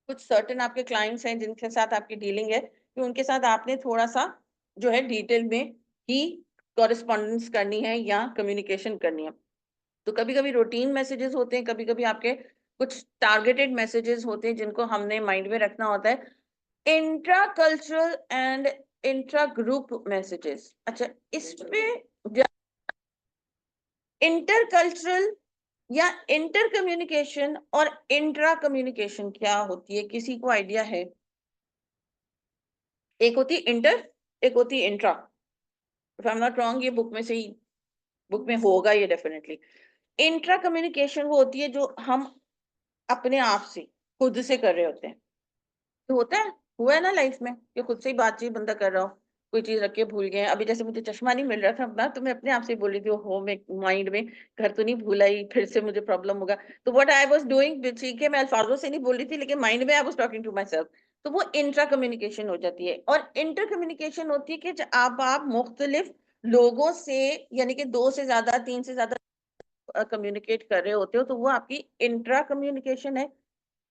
कुछ सर्टेन आपके क्लाइंट्स हैं जिनके साथ आपकी डीलिंग है, कि उनके साथ आपने थोड़ा सा जो है डिटेल में ही कॉरेस्पॉन्डेंस करनी है या कम्युनिकेशन करनी है। तो कभी कभी रूटीन मैसेजेस होते हैं, कभी कभी आपके कुछ टारगेटेड मैसेजेस होते हैं जिनको हमने माइंड में रखना होता है। Intra cultural and intra group messages, अच्छा इस पे इंटर कल्चरल या इंटर कम्युनिकेशन और इंट्रा कम्युनिकेशन क्या होती है, किसी को आइडिया है? एक होती है इंटर, एक होती है intra. If I am not wrong, ये बुक में से ही, बुक में होगा ये डेफिनेटली। इंट्रा कम्युनिकेशन वो होती है जो हम अपने आप से खुद से कर रहे होते हैं। तो होता है, हुआ है ना लाइफ में कि खुद से ही बातचीत बंदा कर रहा हो, कोई चीज रख के भूल गए। अभी जैसे मुझे चश्मा नहीं मिल रहा था ना, तो मैं अपने आप से बोल रही थी हो मैं माइंड में, घर तो नहीं भूला ही फिर से मुझे प्रॉब्लम होगा। तो व्हाट आई वाज डूइंग, ठीक है मैं अल्फाजों से नहीं बोल रही थी लेकिन माइंड में I was talking to myself. तो वो इंट्रा कम्युनिकेशन हो जाती है। और इंटर कम्युनिकेशन होती है कि आप मुख्तलिफ लोगों से, यानी कि दो से ज्यादा, तीन से ज्यादा कम्युनिकेट कर रहे होते हो, तो वो आपकी इंट्रा कम्युनिकेशन है।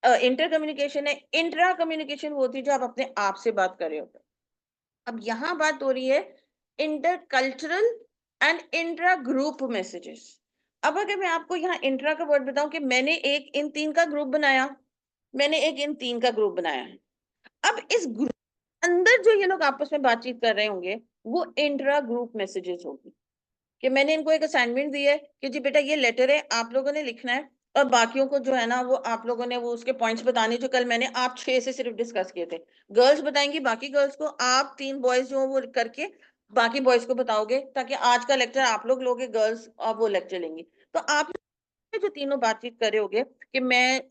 इंटर कम्युनिकेशन है। इंट्रा कम्युनिकेशन वो होती है जो आप अपने आप से बात कर रहे होते हो। अब यहाँ बात हो रही है inter cultural and intra group messages. अब अगर मैं आपको यहाँ इंट्रा का वर्ड बताऊं कि मैंने एक इन तीन का ग्रुप बनाया, मैंने एक इन तीन का ग्रुप बनाया है। अब इस ग्रुप अंदर जो ये लोग आपस में बातचीत कर रहे होंगे वो इंट्रा ग्रुप मैसेजेस होगी। कि मैंने इनको एक असाइनमेंट दी है कि जी बेटा ये लेटर है, आप लोगों ने लिखना है, और बाकियों को जो है ना वो आप लोगों ने वो उसके पॉइंट्स बताने, जो कल मैंने आप 6 से सिर्फ डिस्कस किए थे। गर्ल्स बताएंगी बाकी गर्ल्स को, आप 3 बॉयज जो वो करके बाकी बॉयज को बताओगे, ताकि आज का लेक्चर आप लोग लोगे, गर्ल्स और वो लेक्चर लेंगी। तो आप जो तीनों बातचीत कर रहे होगे कि मैं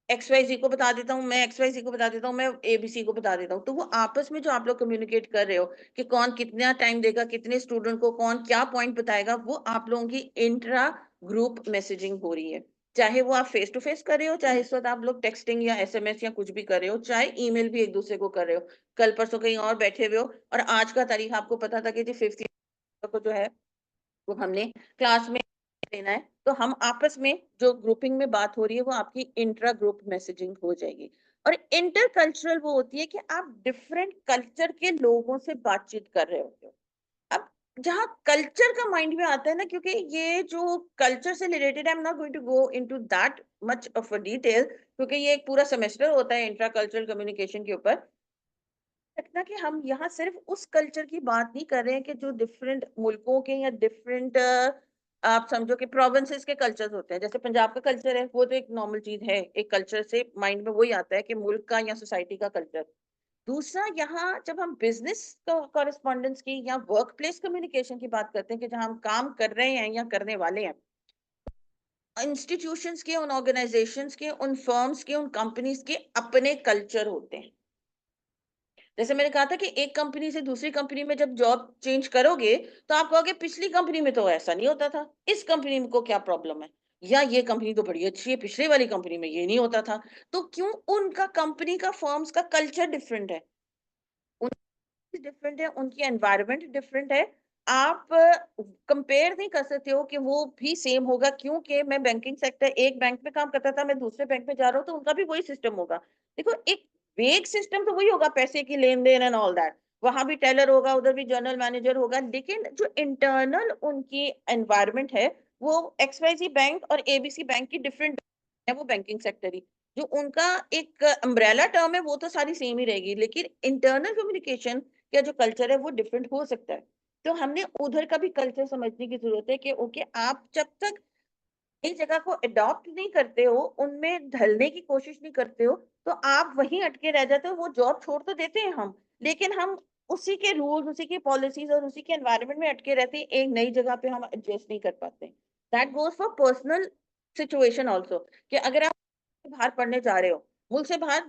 एक्स वाई जी को बता देता हूँ, मैं एक्स वाई जी को बता देता हूँ, मैं एबीसी को बता देता हूँ, तो वो आपस में जो आप लोग कम्युनिकेट कर रहे हो कि कौन कितना टाइम देगा, कितने स्टूडेंट को कौन क्या पॉइंट बताएगा, वो आप लोगों की इंट्रा ग्रुप मैसेजिंग हो रही है। चाहे वो आप फेस टू फेस कर रहे हो, चाहे इस वक्त आप लोग टेक्सटिंग या एसएमएस या कुछ भी कर रहे हो, चाहे ईमेल भी एक दूसरे को कर रहे हो, कल परसों कहीं और बैठे हुए हो और आज का तारीख आपको पता था कि जी 5th को जो है वो हमने क्लास में देना है, तो हम आपस में जो ग्रुपिंग में बात हो रही है वो आपकी इंट्रा ग्रुप मैसेजिंग हो जाएगी। और इंटर कल्चरल वो होती है कि आप डिफरेंट कल्चर के लोगों से बातचीत कर रहे होते हो। अब जहाँ कल्चर का माइंड में आता है ना, क्योंकि ये जो कल्चर से related, I am not going to go into that much of a detail, क्योंकि ये एक पूरा सेमेस्टर होता है इंट्रा कल्चरल कम्युनिकेशन के ऊपर। रखना कि हम यहाँ सिर्फ उस कल्चर की बात नहीं कर रहे हैं कि जो डिफरेंट मुल्कों के या डिफरेंट, आप समझो कि प्रोविंसेस के कल्चर्स होते हैं। जैसे पंजाब का कल्चर है, वो तो एक नॉर्मल चीज है, एक कल्चर से माइंड में वही आता है कि मुल्क का या सोसाइटी का कल्चर। दूसरा, यहाँ जब हम बिजनेस कॉरेस्पॉन्डेंस की या वर्क प्लेस कम्युनिकेशन की बात करते हैं कि जहाँ हम काम कर रहे हैं या करने वाले हैं, इंस्टीट्यूशंस के, उन ऑर्गेनाइजेशंस के, उन फर्म्स के, उन कंपनीज के अपने कल्चर होते हैं। जैसे मैंने कहा था कि एक कंपनी से दूसरी कंपनी में जब जॉब चेंज करोगे, तो आप कहोगे पिछली कंपनी में तो ऐसा नहीं होता था, इस कंपनी में को क्या प्रॉब्लम है, या ये कंपनी तो बड़ी अच्छी है, पिछले वाली कंपनी में ये नहीं होता था। तो क्यों? उनका कंपनी का, फर्म्स का कल्चर डिफरेंट है, डिफरेंट है, उनकी एनवायरनमेंट डिफरेंट है। आप कंपेयर नहीं कर सकते हो कि वो भी सेम होगा, क्योंकि मैं बैंकिंग सेक्टर, एक बैंक में काम करता था, मैं दूसरे बैंक में जा रहा हूँ, तो उनका भी वही सिस्टम होगा। देखो एक वेग सिस्टम तो वही होगा, पैसे की लेन देन एंड ऑल दैट, वहां भी टेलर होगा, उधर भी जनरल मैनेजर होगा, लेकिन जो इंटरनल उनकी एनवायरनमेंट है वो XYZ बैंक और ABC बैंक की डिफरेंट है। वो बैंकिंग सेक्टर ही, जो उनका एक अम्ब्रेला टर्म है वो तो सारी सेम ही रहेगी, लेकिन इंटरनल कम्युनिकेशन या जो कल्चर है वो डिफरेंट हो सकता है। तो हमने उधर का भी कल्चर समझने की जरूरत है कि ओके, आप जब तक नई जगह को अडॉप्ट नहीं करते हो, उनमें ढलने की कोशिश नहीं करते हो, तो आप वहीं अटके रह जाते हो। वो जॉब छोड़ तो देते हैं हम, लेकिन हम उसी के रूल्स, उसी की पॉलिसीज और उसी के एनवायरनमेंट में अटके रहते हैं, एक नई जगह पे हम एडजस्ट नहीं कर पाते। That goes for personal situation also, कि अगर आप बाहर पढ़ने जा रहे हो, मुल्क से बाहर,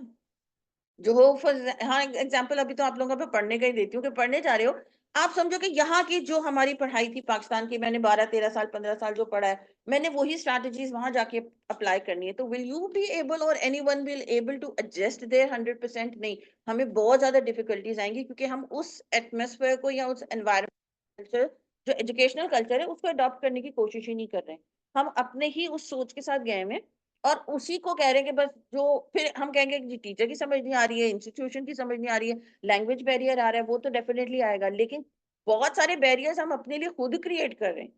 जो हो फॉर, हाँ एग्जाम्पल अभी तो आप लोगों पे पढ़ने का ही देती हूँ कि पढ़ने जा रहे हो, आप समझो कि यहाँ की जो हमारी पढ़ाई थी पाकिस्तान की, मैंने 12-13 साल 15 साल जो पढ़ा है, मैंने वही स्ट्रैटेजीज वहां जाके अप्लाई करनी है, तो विल यू बी एबल और anyone will able to adjust there 100%? नहीं, हमें बहुत ज्यादा डिफिकल्टीज आएंगी, क्योंकि हम उस एटमोसफेयर को या उस एनवायरमेंट कल्चर, जो एजुकेशनल कल्चर है, उसको अडॉप्ट करने की कोशिश ही नहीं कर रहे हैं। हम अपने ही उस सोच के साथ गए हैं और उसी को कह रहे हैं कि बस जो, फिर हम कहेंगे कि जी टीचर की समझ नहीं आ रही है, इंस्टीट्यूशन की समझ नहीं आ रही है, लैंग्वेज बैरियर आ रहा है, वो तो डेफिनेटली आएगा, लेकिन बहुत सारे बैरियर्स हम अपने लिए खुद क्रिएट कर रहे हैं।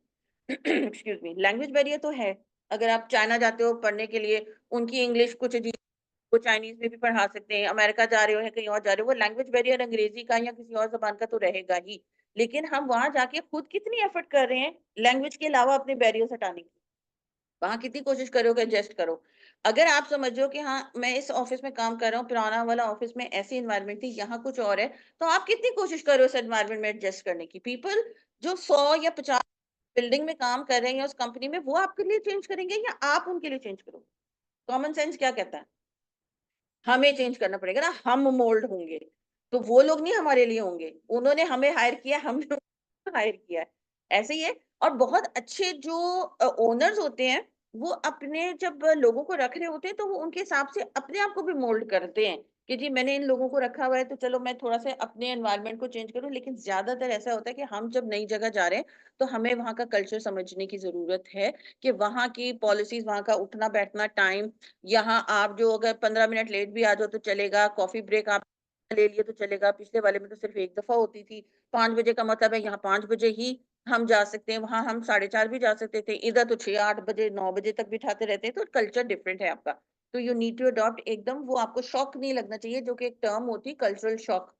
एक्सक्यूज मी, लैंग्वेज बैरियर तो है। अगर आप चाइना जाते हो पढ़ने के लिए, उनकी इंग्लिश कुछ अजीब, वो चाइनीज में भी पढ़ा सकते हैं, अमेरिका जा रहे हो या कहीं और जा रहे हो, वो लैंग्वेज बैरियर अंग्रेजी का या किसी और जबान का तो रहेगा ही। लेकिन हम वहां जाके खुद कितनी एफर्ट कर रहे हैं लैंग्वेज के अलावा अपने बैरियर्स हटाने की, वहां कितनी कोशिश करोगे, एडजस्ट करो। अगर आप समझो कि हाँ मैं इस ऑफिस में काम कर रहा हूँ, पुराना वाला ऑफिस में ऐसी इन्वायरमेंट थी, यहाँ कुछ और है, तो आप कितनी कोशिश करो इस एनवायरमेंट में एडजस्ट करने की। पीपल जो 100 या 50 बिल्डिंग में काम कर रहे हैं उस कंपनी में, वो आपके लिए चेंज करेंगे या आप उनके लिए चेंज करोगे? कॉमन सेंस क्या कहता है? हमें चेंज करना पड़ेगा ना, हम मोल्ड होंगे, तो वो लोग नहीं हमारे लिए होंगे, उन्होंने हमें हायर किया, हमने हायर किया है, ऐसे ही है। और बहुत अच्छे जो ओनर्स होते हैं, वो अपने जब लोगों को रख रहे होते हैं, तो वो उनके हिसाब से अपने आप को भी मोल्ड करते हैं कि जी मैंने इन लोगों को रखा हुआ है, तो चलो मैं थोड़ा सा अपने एनवायरनमेंट को चेंज करूं। लेकिन ज्यादातर ऐसा होता है कि हम जब नई जगह जा रहे हैं, तो हमें वहाँ का कल्चर समझने की जरूरत है, कि वहाँ की पॉलिसीज, वहाँ का उठना बैठना टाइम, यहाँ आप जो अगर 15 मिनट लेट भी आ जाओ तो चलेगा, कॉफी ब्रेक आप ले लिए तो चलेगा, पिछले वाले में तो सिर्फ एक दफा होती थी। 5 बजे का मतलब है यहाँ 5 बजे ही हम जा सकते हैं, वहां हम 4:30 भी जा सकते थे, इधर तो 6-8 बजे 9 बजे तक बिठाते रहते हैं, तो कल्चर डिफरेंट है आपका। तो यू नीड टू अडॉप्ट एकदम, वो आपको शॉक नहीं लगना चाहिए, जो कि एक टर्म होती है कल्चरल शॉक,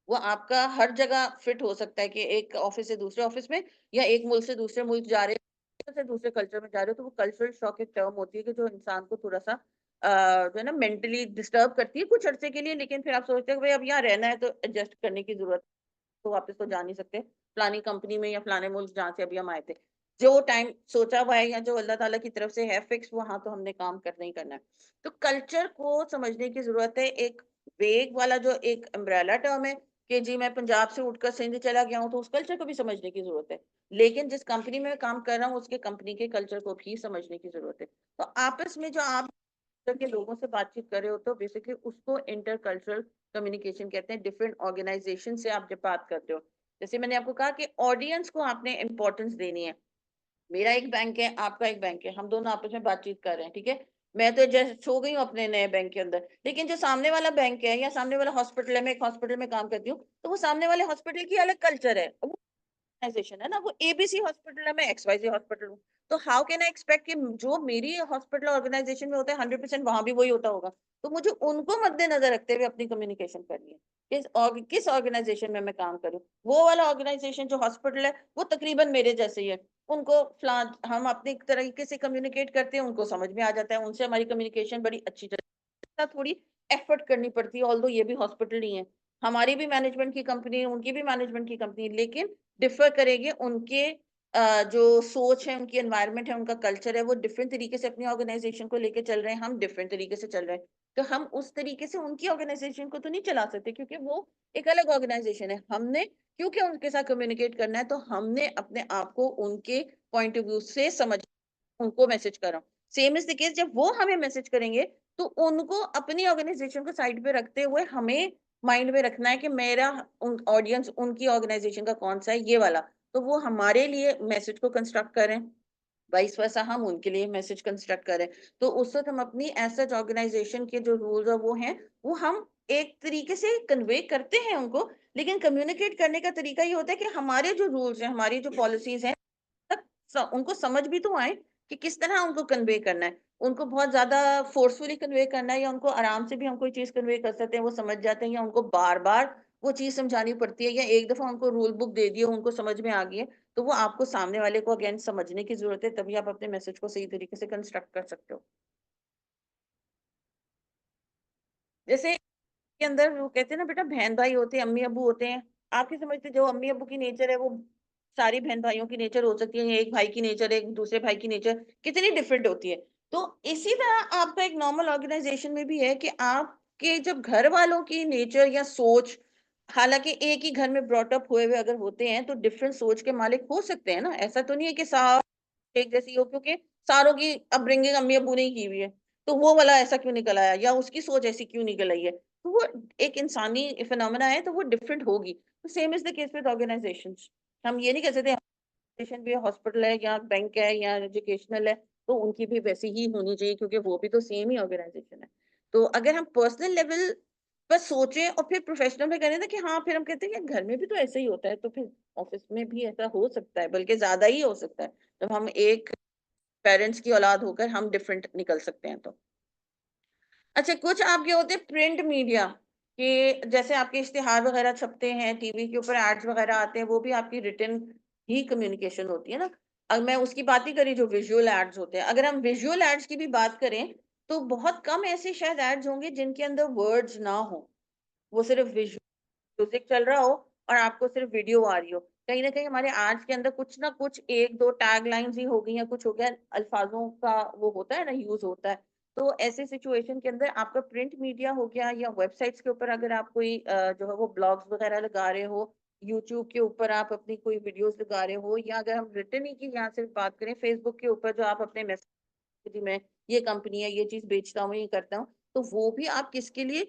वो आपका हर जगह फिट हो सकता है, कि एक ऑफिस से दूसरे ऑफिस में, या एक मुल्क से दूसरे मुल्क जा रहे हो, से दूसरे कल्चर में जा रहे हो, तो वो कल्चरल शॉक एक टर्म होती है कि जो इंसान को थोड़ा सा जो है ना मेंटली डिस्टर्ब करती है कुछ अरसे के लिए, लेकिन फिर आप सोचते हैं कि भाई अब यहाँ रहना है तो एडजस्ट करने की जरूरत, तो वापस तो जा नहीं सकते फलानी कंपनी में या फलाने मुल्क जहाँ से अभी हम आए थे। जो टाइम सोचा हुआ है या जो अल्लाह ताला की तरफ से है फिक्स, वहां तो हमने काम करना ही करना है। तो कल्चर को समझने की जरूरत है। एक वेग वाला जो एक अम्ब्रेला टर्म है कि जी मैं पंजाब से उठकर सिंध चला गया हूँ, तो उस कल्चर को भी समझने की जरूरत है। लेकिन जिस कंपनी में मैं काम कर रहा हूँ, उसके कंपनी के कल्चर को भी समझने की जरूरत है। तो आपस में जो आप के लोगों से बातचीत कर रहे हो, तो बेसिकली उसको इंटरकल्चरल कम्युनिकेशन कहते हैं। डिफरेंट ऑर्गेनाइजेशन से आप जब बात करते हो, जैसे मैंने आपको कहा कि ऑडियंस को आपने इंपॉर्टेंस देनी है। मेरा एक बैंक है, आपका एक बैंक है, हम दोनों आपस में बातचीत कर रहे हैं, ठीक है। मैं तो जैसे सो गई हूँ अपने नए बैंक के अंदर, लेकिन जो सामने वाला बैंक है या सामने वाला हॉस्पिटल है, मैं एक हॉस्पिटल में काम करती हूँ, तो वो सामने वाले हॉस्पिटल की अलग कल्चर है, ऑर्गेनाइजेशन है ना, वो एबीसी हॉस्पिटल है, मैं एक्सवाईजी हॉस्पिटल हूँ। तो हाउ कैन आई एक्सपेक्ट कि जो मेरी हॉस्पिटल ऑर्गेनाइजेशन में होता है 100% वहां भी वही होता होगा? तो मुझे उनको मद्देनजर रखते हुए अपनी कम्युनिकेशन करनी है, किस ऑर्गेनाइजेशन में मैं काम करूँ। वो वाला ऑर्गेनाइजेशन जो हॉस्पिटल है, वो तकरीबन मेरे जैसे ही है, उनको फ्लान हम अपनी तरीके से कम्युनिकेट करते हैं, उनको समझ में आ जाता है, उनसे हमारी कम्युनिकेशन बड़ी अच्छी थोड़ी एफर्ट करनी पड़ती है, ऑल्दो ये भी हॉस्पिटल ही है, हमारी भी मैनेजमेंट की कंपनी है, उनकी भी मैनेजमेंट की कंपनी है, लेकिन डिफर करेंगे उनके जो सोच है, उनकी एनवायरनमेंट है, उनका कल्चर है, वो डिफरेंट तरीके से अपनी ऑर्गेनाइजेशन को लेके चल रहे हैं, हम डिफरेंट तरीके से चल रहे हैं। तो हम उस तरीके से उनकी ऑर्गेनाइजेशन को तो नहीं चला सकते, क्योंकि वो एक अलग ऑर्गेनाइजेशन है। हमने क्योंकि उनके साथ कम्युनिकेट करना है, तो हमने अपने आप को उनके पॉइंट ऑफ व्यू से समझ उनको मैसेज कर रहा हूँ। सेम इज द केस, जब वो हमें मैसेज करेंगे, तो उनको अपनी ऑर्गेनाइजेशन को साइड पे रखते हुए हमें माइंड में रखना है कि मेरा ऑडियंस उनकी ऑर्गेनाइजेशन का कौन सा है, ये वाला। तो वो हमारे लिए मैसेज को कंस्ट्रक्ट करें, वाइस वर्सा हम उनके लिए मैसेज कंस्ट्रक्ट करें। तो उस वक्त हम अपनी एज ऑर्गेनाइजेशन के जो रूल्स और वो हैं, वो हम एक तरीके से कन्वे करते हैं उनको, लेकिन कम्युनिकेट करने का तरीका ये होता है कि हमारे जो रूल्स हैं, हमारी जो पॉलिसीज हैं, तक उनको समझ भी तो आए कि किस तरह उनको कन्वे करना है। उनको बहुत ज्यादा फोर्सफुली कन्वे करना है, या उनको आराम से भी हम कोई चीज कन्वे कर सकते हैं, वो समझ जाते हैं, या उनको बार बार वो चीज समझानी पड़ती है, या एक दफा उनको रूल बुक दे दिए, उनको समझ में आ गई है, तो वो आपको सामने वाले को अगेन समझने की जरूरत है, तभी आप अपने मैसेज को सही तरीके से कंस्ट्रक्ट कर सकते हो। जैसे के अंदर वो कहते हैं ना बेटा, बहन भाई होते हैं, अम्मी अबू होते हैं, आपकी समझते जो अम्मी अबू की नेचर है, वो सारी बहन भाइयों की नेचर हो सकती है, एक भाई की नेचर, एक दूसरे भाई की नेचर कितनी डिफरेंट होती है। तो इसी तरह आपका एक नॉर्मल ऑर्गेनाइजेशन में भी है कि आपके जब घर वालों की नेचर या सोच, हालांकि एक ही घर में ब्रॉट अप हुए हुए अगर होते हैं तो डिफरेंट सोच के मालिक हो सकते हैं ना, ऐसा तो नहीं है कि सारे एक जैसी हो, क्योंकि सारों की अपब्रिंगिंग अम्मी अब्बू ने ही की हुई है, तो वो वाला ऐसा क्यों निकल आया या उसकी सोच ऐसी क्यों निकल आई है, तो वो एक इंसानी फिनोमेना है, तो वो डिफरेंट होगी। तो same is the case with organisations. हम ये नहीं कह सकते ऑर्गेनाइजेशन भी हॉस्पिटल है या बैंक है या एजुकेशनल है तो उनकी भी वैसी ही होनी चाहिए, क्योंकि वो भी तो सेम ही ऑर्गेनाइजेशन है। तो अगर हम पर्सनल लेवल पर सोचें और फिर प्रोफेशनल में करें ना कि हाँ, फिर हम कहते हैं कि घर में भी तो ऐसा ही होता है, तो फिर ऑफिस में भी ऐसा हो सकता है, बल्कि ज्यादा ही हो सकता है। जब हम एक पेरेंट्स की औलाद होकर हम डिफरेंट निकल सकते हैं तो। अच्छा, कुछ आपके होते हैं प्रिंट मीडिया के, जैसे आपके इश्तिहार वगैरह छपते हैं, टीवी के ऊपर एड्स वगैरह आते हैं, वो भी आपकी रिटन ही कम्युनिकेशन होती है ना। अगर मैं उसकी बात ही करी जो विजुअल एड्स होते हैं, अगर हम विजुअल एड्स की भी बात करें तो बहुत कम ऐसे शायद एड्स होंगे जिनके अंदर वर्ड्स ना हो, वो सिर्फ म्यूजिक चल रहा हो और आपको सिर्फ वीडियो आ रही हो। कहीं ना कहीं हमारे आर्ट्स के अंदर कुछ ना कुछ एक दो टैग लाइंस ही हो गई या कुछ हो गया, अल्फाजों का वो होता है ना, यूज होता है। तो ऐसे सिचुएशन के अंदर आपका प्रिंट मीडिया हो गया या वेबसाइट्स के ऊपर अगर आप कोई जो है वो ब्लॉग्स वगैरह लगा रहे हो, यूट्यूब के ऊपर आप अपनी कोई वीडियोस लगा रहे हो, या अगर हम रिटर्न ही की यहाँ से बात करें, फेसबुक के ऊपर जो आप अपने मैसेज में ये कंपनी है, ये चीज बेचता हूँ, ये करता हूँ, तो वो भी आप किसके लिए,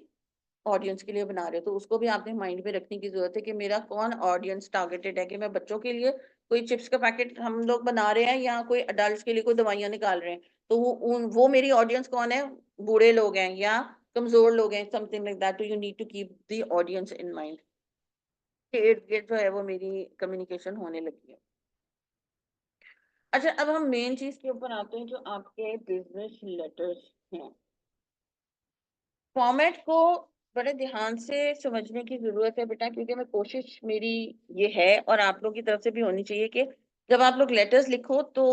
ऑडियंस के लिए बना रहे हो। तो उसको भी आपने माइंड में रखने की जरूरत है कि मेरा कौन ऑडियंस टारगेटेड है, कि मैं बच्चों के लिए कोई चिप्स का पैकेट हम लोग बना रहे हैं या कोई अडल्ट के लिए कोई दवाइयां निकाल रहे हैं, तो वो मेरी ऑडियंस कौन है, बूढ़े लोग हैं या कमजोर लोग हैं, something like that. You need to keep the audience in mind. इर्द गिर्द जो है वो मेरी कम्युनिकेशन होने लगी है। अच्छा, अब हम मेन चीज के ऊपर आते हैं, जो आपके बिजनेस लेटर्स हैं। फॉर्मेट को बड़े ध्यान से समझने की जरूरत है बेटा, क्योंकि मैं कोशिश मेरी ये है और आप लोगों की तरफ से भी होनी चाहिए कि जब आप लोग लेटर्स लिखो तो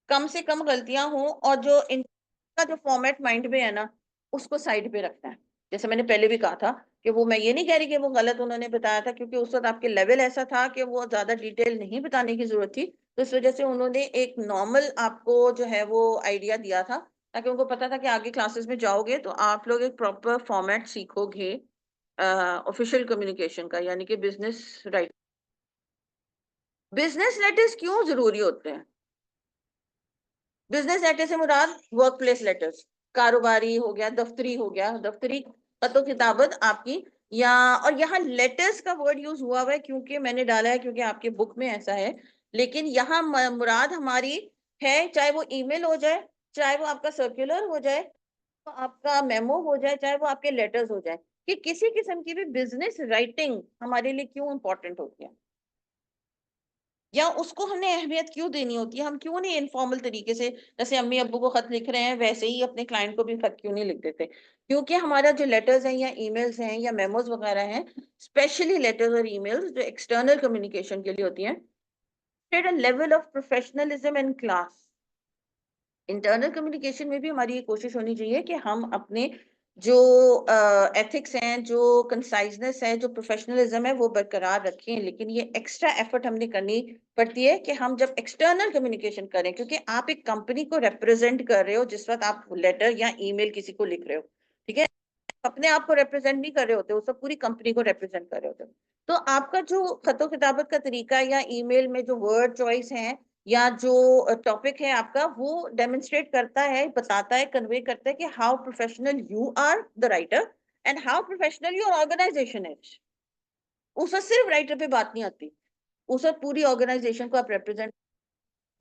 कम से कम गलतियां हो, और जो इनका जो फॉर्मेट माइंड में है ना उसको साइड पे रखना है। जैसे मैंने पहले भी कहा था कि वो, मैं ये नहीं कह रही कि वो गलत उन्होंने बताया था, क्योंकि उस वक्त आपके लेवल ऐसा था कि वो ज्यादा डिटेल नहीं बताने की जरूरत थी, तो इस वजह से उन्होंने एक नॉर्मल आपको जो है वो आइडिया दिया था, ताकि उनको पता था कि आगे क्लासेस में जाओगे तो आप लोग एक प्रॉपर फॉर्मेट सीखोगे ऑफिशियल कम्युनिकेशन का, यानी कि बिजनेस राइट। बिजनेस लेटर्स क्यों जरूरी होते हैं? बिजनेस लेटर से मुराद वर्क प्लेस लेटर्स, कारोबारी हो गया, दफ्तरी हो गया, दफ्तरी खतो किताबत आपकी, या, और यहाँ लेटर्स का वर्ड यूज हुआ हुआ है क्योंकि मैंने डाला है, क्योंकि आपके बुक में ऐसा है, लेकिन यहाँ मुराद हमारी है, चाहे वो ईमेल हो जाए, चाहे वो आपका सर्कुलर हो जाए, तो आपका मेमो हो जाए, चाहे वो आपके लेटर्स हो जाए, कि किसी किस्म की भी बिजनेस राइटिंग हमारे लिए क्यों इंपॉर्टेंट होती है, या उसको हमने अहमियत क्यों देनी होती है। हम क्यों नहीं इनफॉर्मल तरीके से, जैसे अम्मी अब्बू को खत लिख रहे हैं, वैसे ही अपने क्लाइंट को भी खत क्यों नहीं लिख देते? क्योंकि हमारा जो लेटर्स हैं या ईमेल्स हैं या मेमोज वगैरह हैं, स्पेशली लेटर्स और ईमेल्स जो एक्सटर्नल कम्युनिकेशन के लिए होती हैं, at a level of professionalism and class. Internal communication में भी हमारी ये कोशिश होनी चाहिए कि हम अपने जो एथिक्स हैं, जो कंसाइजनेस है, जो प्रोफेशनलिज्म है, वो बरकरार रखें, लेकिन ये एक्स्ट्रा एफर्ट हमने करनी पड़ती है कि हम जब एक्सटर्नल कम्युनिकेशन करें, क्योंकि आप एक कंपनी को रिप्रेजेंट कर रहे हो जिस वक्त आप लेटर या ईमेल किसी को लिख रहे हो, ठीक है, अपने आप को रिप्रेजेंट नहीं कर रहे होते, वो सब पूरी कंपनी को रिप्रेजेंट कर रहे होते। तो आपका जो खतो किताबत का तरीका या ईमेल में जो वर्ड चॉइस है या जो टॉपिक है आपका, वो डेमोन्स्ट्रेट करता है, बताता है, कन्वे करता है कि how professional you are the writer and how professional your organisation is. उस वक्त सिर्फ राइटर पे बात नहीं आती, उस वक्त पूरी ऑर्गेनाइजेशन को आप represent,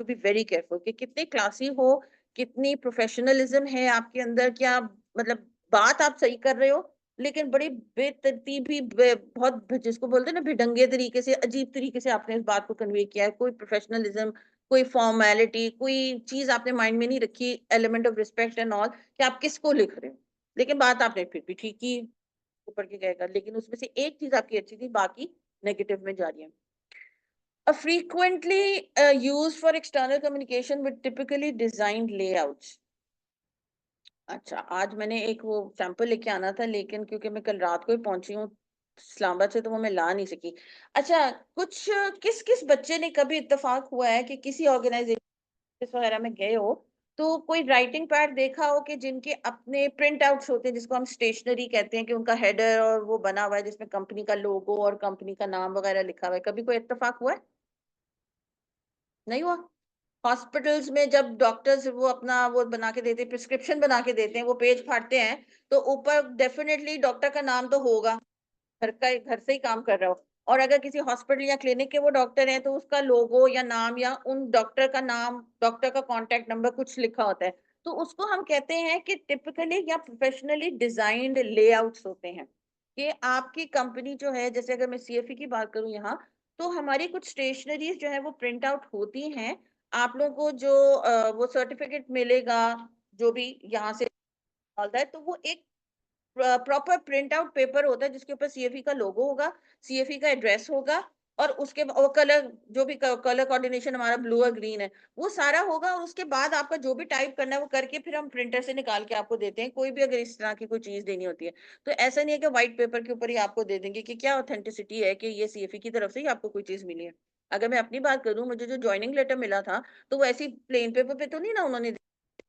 to be very careful कि कितने क्लासी हो, कितनी प्रोफेशनलिज्म है आपके अंदर, क्या मतलब बात आप सही कर रहे हो, लेकिन बड़ी बेतरतीबी बहुत जिसको बोलते हैं ना भिडंगे तरीके से, अजीब तरीके से आपने इस बात को कन्वे किया है। कोई प्रोफेशनलिज्म, कोई फॉर्मेलिटी, कोई चीज आपने माइंड में नहीं रखी, element of respect and all, कि आप किसको लिख रहे हो, लेकिन बात आपने फिर भी ठीक ही ऊपर के गएगा, लेकिन उसमें से एक चीज आपकी अच्छी थी, बाकी नेगेटिव में जा रही है। A frequently used for external communication with typically designed layouts. अच्छा, आज मैंने एक वो सैंपल लेके आना था, लेकिन क्योंकि मैं कल रात को ही पहुंची हूँ इस्लामाबाद से तो वो मैं ला नहीं सकी। अच्छा, कुछ किस किस बच्चे ने कभी इत्तेफाक हुआ है कि किसी ऑर्गेनाइजेशन वगैरह में गए हो, तो कोई राइटिंग पैड देखा हो कि जिनके अपने प्रिंट आउट्स होते हैं, जिसको हम स्टेशनरी कहते हैं, कि उनका हेडर और वो बना हुआ है जिसमें कंपनी का लोगो और कंपनी का नाम वगैरह लिखा हुआ है, कभी कोई इत्तेफाक हुआ है? नहीं हुआ? हॉस्पिटल्स में जब डॉक्टर्स वो अपना वो बना के देते हैं, प्रिस्क्रिप्शन बना के देते हैं, वो पेज फाड़ते हैं, तो ऊपर डेफिनेटली डॉक्टर का नाम तो होगा, घर से ही काम कर रहा हो। और अगर किसी हॉस्पिटल या क्लिनिक के वो डॉक्टर हैं, तो उसका लोगो या नाम या उन डॉक्टर का नाम, डॉक्टर का कॉन्टेक्ट नंबर कुछ लिखा होता है। तो उसको हम कहते हैं कि टिपिकली या प्रोफेशनली डिजाइंड लेआउट्स होते हैं। कि आपकी कंपनी जो है, जैसे अगर मैं सीएफई की बात करूं यहाँ, तो हमारी कुछ स्टेशनरीज जो है वो प्रिंट आउट होती हैं। आप लोगों को जो वो सर्टिफिकेट मिलेगा, जो भी यहाँ से निकलता है, तो वो एक प्रॉपर प्रिंट आउट पेपर होता है जिसके ऊपर सीएफई का लोगो होगा, सीएफई का एड्रेस होगा, और उसके और कलर, जो भी कलर कोऑर्डिनेशन हमारा ब्लू और ग्रीन है, वो सारा होगा। और उसके बाद आपका जो भी टाइप करना है वो करके फिर हम प्रिंटर से निकाल के आपको देते हैं, कोई भी अगर इस तरह की कोई चीज देनी होती है। तो ऐसा नहीं है कि व्हाइट पेपर के ऊपर ही आपको दे देंगे, कि क्या ऑथेंटिसिटी है कि ये सीएफई की तरफ से ही आपको कोई चीज मिली है। अगर मैं अपनी बात करूं, मुझे जो ज्वाइनिंग लेटर मिला था, तो वो ऐसी प्लेन पेपर पे तो नहीं ना उन्होंने,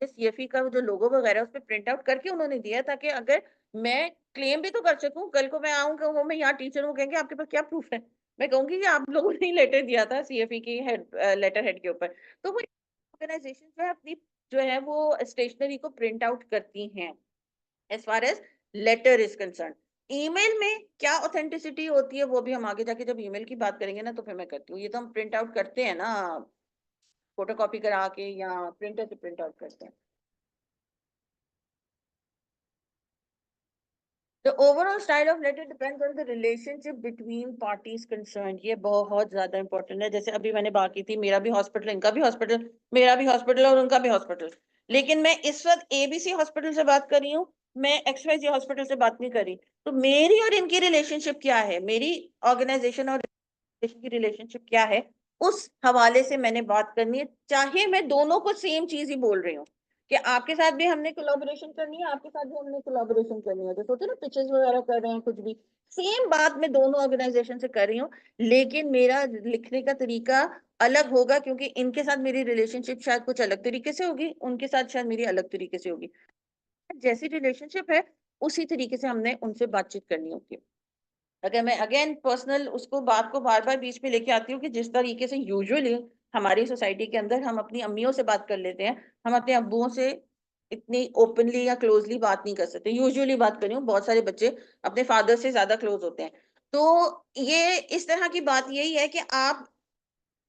सीएफई का जो लोगो वगैरह उस पर प्रिंट आउट करके उन्होंने दिया है, ताकि अगर मैं क्लेम भी तो कर सकूं, कल को मैं आऊंगा, मैं यहाँ टीचर हूँ, कहेंगे आपके पास क्या प्रूफ है, मैं कहूंगी कि आप लोगों ने लेटर दिया था सीएफई की हेड, लेटर हेड के ऊपर। तो वो ऑर्गेनाइजेशन जो है अपनी जो है वो स्टेशनरी को प्रिंट आउट करती हैं, as far as letter is concern. Email में क्या ऑथेंटिसिटी होती है वो भी हम आगे जाके जब ईमेल की बात करेंगे ना, तो फिर मैं करती हूँ। ये तो हम प्रिंट आउट करते हैं ना, फोटो कॉपी करा के या प्रिंटर से प्रिंट आउट करते हैं। The overall style of letter depends on the relationship between parties concerned. ये बहुत ज्यादा इंपॉर्टेंट है। जैसे अभी मैंने बात की थी, मेरा भी हॉस्पिटल, इनका भी हॉस्पिटल, मेरा भी हॉस्पिटल और उनका भी हॉस्पिटल, लेकिन मैं इस वक्त एबीसी हॉस्पिटल से बात कर रही हूँ, मैं एक्सवाईजी हॉस्पिटल से बात नहीं कर रही। तो मेरी और इनकी रिलेशनशिप क्या है, मेरी ऑर्गेनाइजेशन और की रिलेशनशिप क्या है, उस हवाले से मैंने बात करनी है। चाहे मैं दोनों को सेम चीज ही बोल रही हूँ, कि आपके साथ भी हमने कोलैबोरेशन करनी है, आपके साथ भी हमने कोलैबोरेशन करनी है, जैसे होते हैं ना पिक्चर्स वगैरह कर रहे हैं, कुछ भी सेम बात मैं दोनों ऑर्गेनाइजेशन से कर रही हूँ, लेकिन मेरा लिखने का तरीका अलग होगा, क्योंकि इनके साथ मेरी रिलेशनशिप शायद कुछ अलग तरीके से होगी, उनके साथ शायद मेरी अलग तरीके से होगी। जैसी रिलेशनशिप है उसी तरीके से हमने उनसे बातचीत करनी होती है। अगर मैं अगेन पर्सनल उसको बात को बार बार बीच में लेके आती हूँ, कि जिस तरीके से यूजुअली हमारी सोसाइटी के अंदर हम अपनी अम्मियों से बात कर लेते हैं, हम अपने अब्बुओं से इतनी ओपनली या क्लोजली बात नहीं कर सकते। यूजुअली बात कर रही हूँ, बहुत सारे बच्चे अपने फादर से ज्यादा क्लोज होते हैं। तो ये इस तरह की बात यही है कि आप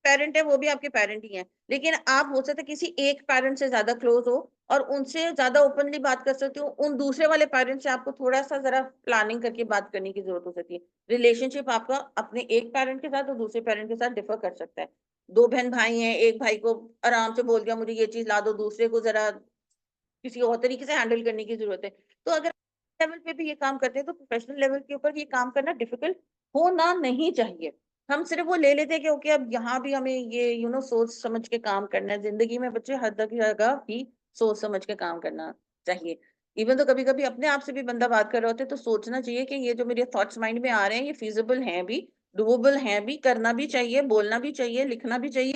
पेरेंट है, वो भी आपके पेरेंट ही हैं, लेकिन आप हो सकता है किसी एक पेरेंट से ज्यादा क्लोज हो और उनसे ज्यादा ओपनली बात कर सकते हो, उन दूसरे वाले पेरेंट से आपको थोड़ा सा जरा प्लानिंग करके बात करने की जरूरत हो सकती है। रिलेशनशिप आपका अपने एक पेरेंट के साथ और दूसरे पेरेंट के साथ डिफर कर सकता है। दो बहन भाई हैं, एक भाई को आराम से बोल दिया मुझे ये चीज ला दो, दूसरे को जरा किसी और तरीके से हैंडल करने की जरूरत है। तो अगर लेवल पे भी ये काम करते हैं, तो प्रोफेशनल लेवल के ऊपर ये काम करना डिफिकल्ट होना नहीं चाहिए। हम सिर्फ वो ले लेते हैं कि ओके अब यहाँ भी हमें ये सोच समझ के काम करना है। जिंदगी में बच्चे हर जगह भी सोच समझ के काम करना चाहिए। इवन तो कभी कभी अपने आप से भी बंदा बात कर रहे होते हैं, तो सोचना चाहिए कि ये जो मेरे थॉट्स माइंड में आ रहे हैं, ये फिजिबल हैं भी, डूएबल हैं भी, करना भी चाहिए, बोलना भी चाहिए, लिखना भी चाहिए।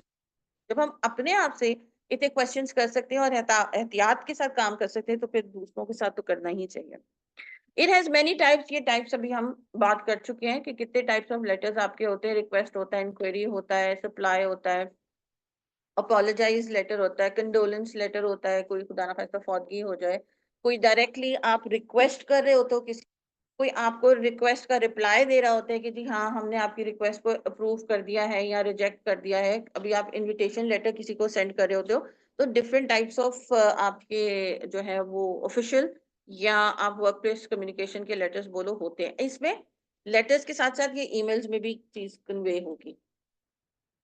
जब हम अपने आप से इतने क्वेश्चंस कर सकते हैं और एहतियात के साथ काम कर सकते हैं, तो फिर दूसरों के साथ तो करना ही चाहिए। इट हैज मेनी टाइप्स, ये टाइप्स अभी हम बात कर चुके हैं कि कितने टाइप्स ऑफ लेटर्स आपके होते हैं। रिक्वेस्ट होता है, इंक्वायरी होता है, सप्लाई होता है, अपोलोजाइज लेटर होता है, कंडोलेंस लेटर होता है, कोई खुदा ना खास्ता फौतगी हो जाए, कोई डायरेक्टली आप रिक्वेस्ट कर रहे होते हो किसी, कोई आपको रिक्वेस्ट का रिप्लाई दे रहा होता है कि जी हाँ हमने आपकी रिक्वेस्ट को अप्रूव कर दिया है या रिजेक्ट कर दिया है। अभी आप इनविटेशन लेटर किसी को सेंड कर रहे होते हो, तो डिफरेंट टाइप्स ऑफ आपके जो है वो ऑफिशियल या आप वर्क प्लेस कम्युनिकेशन के लेटर्स बोलो होते हैं। इसमें लेटर्स के साथ साथ ये ईमेल्स में भी चीज कन्वे होगी।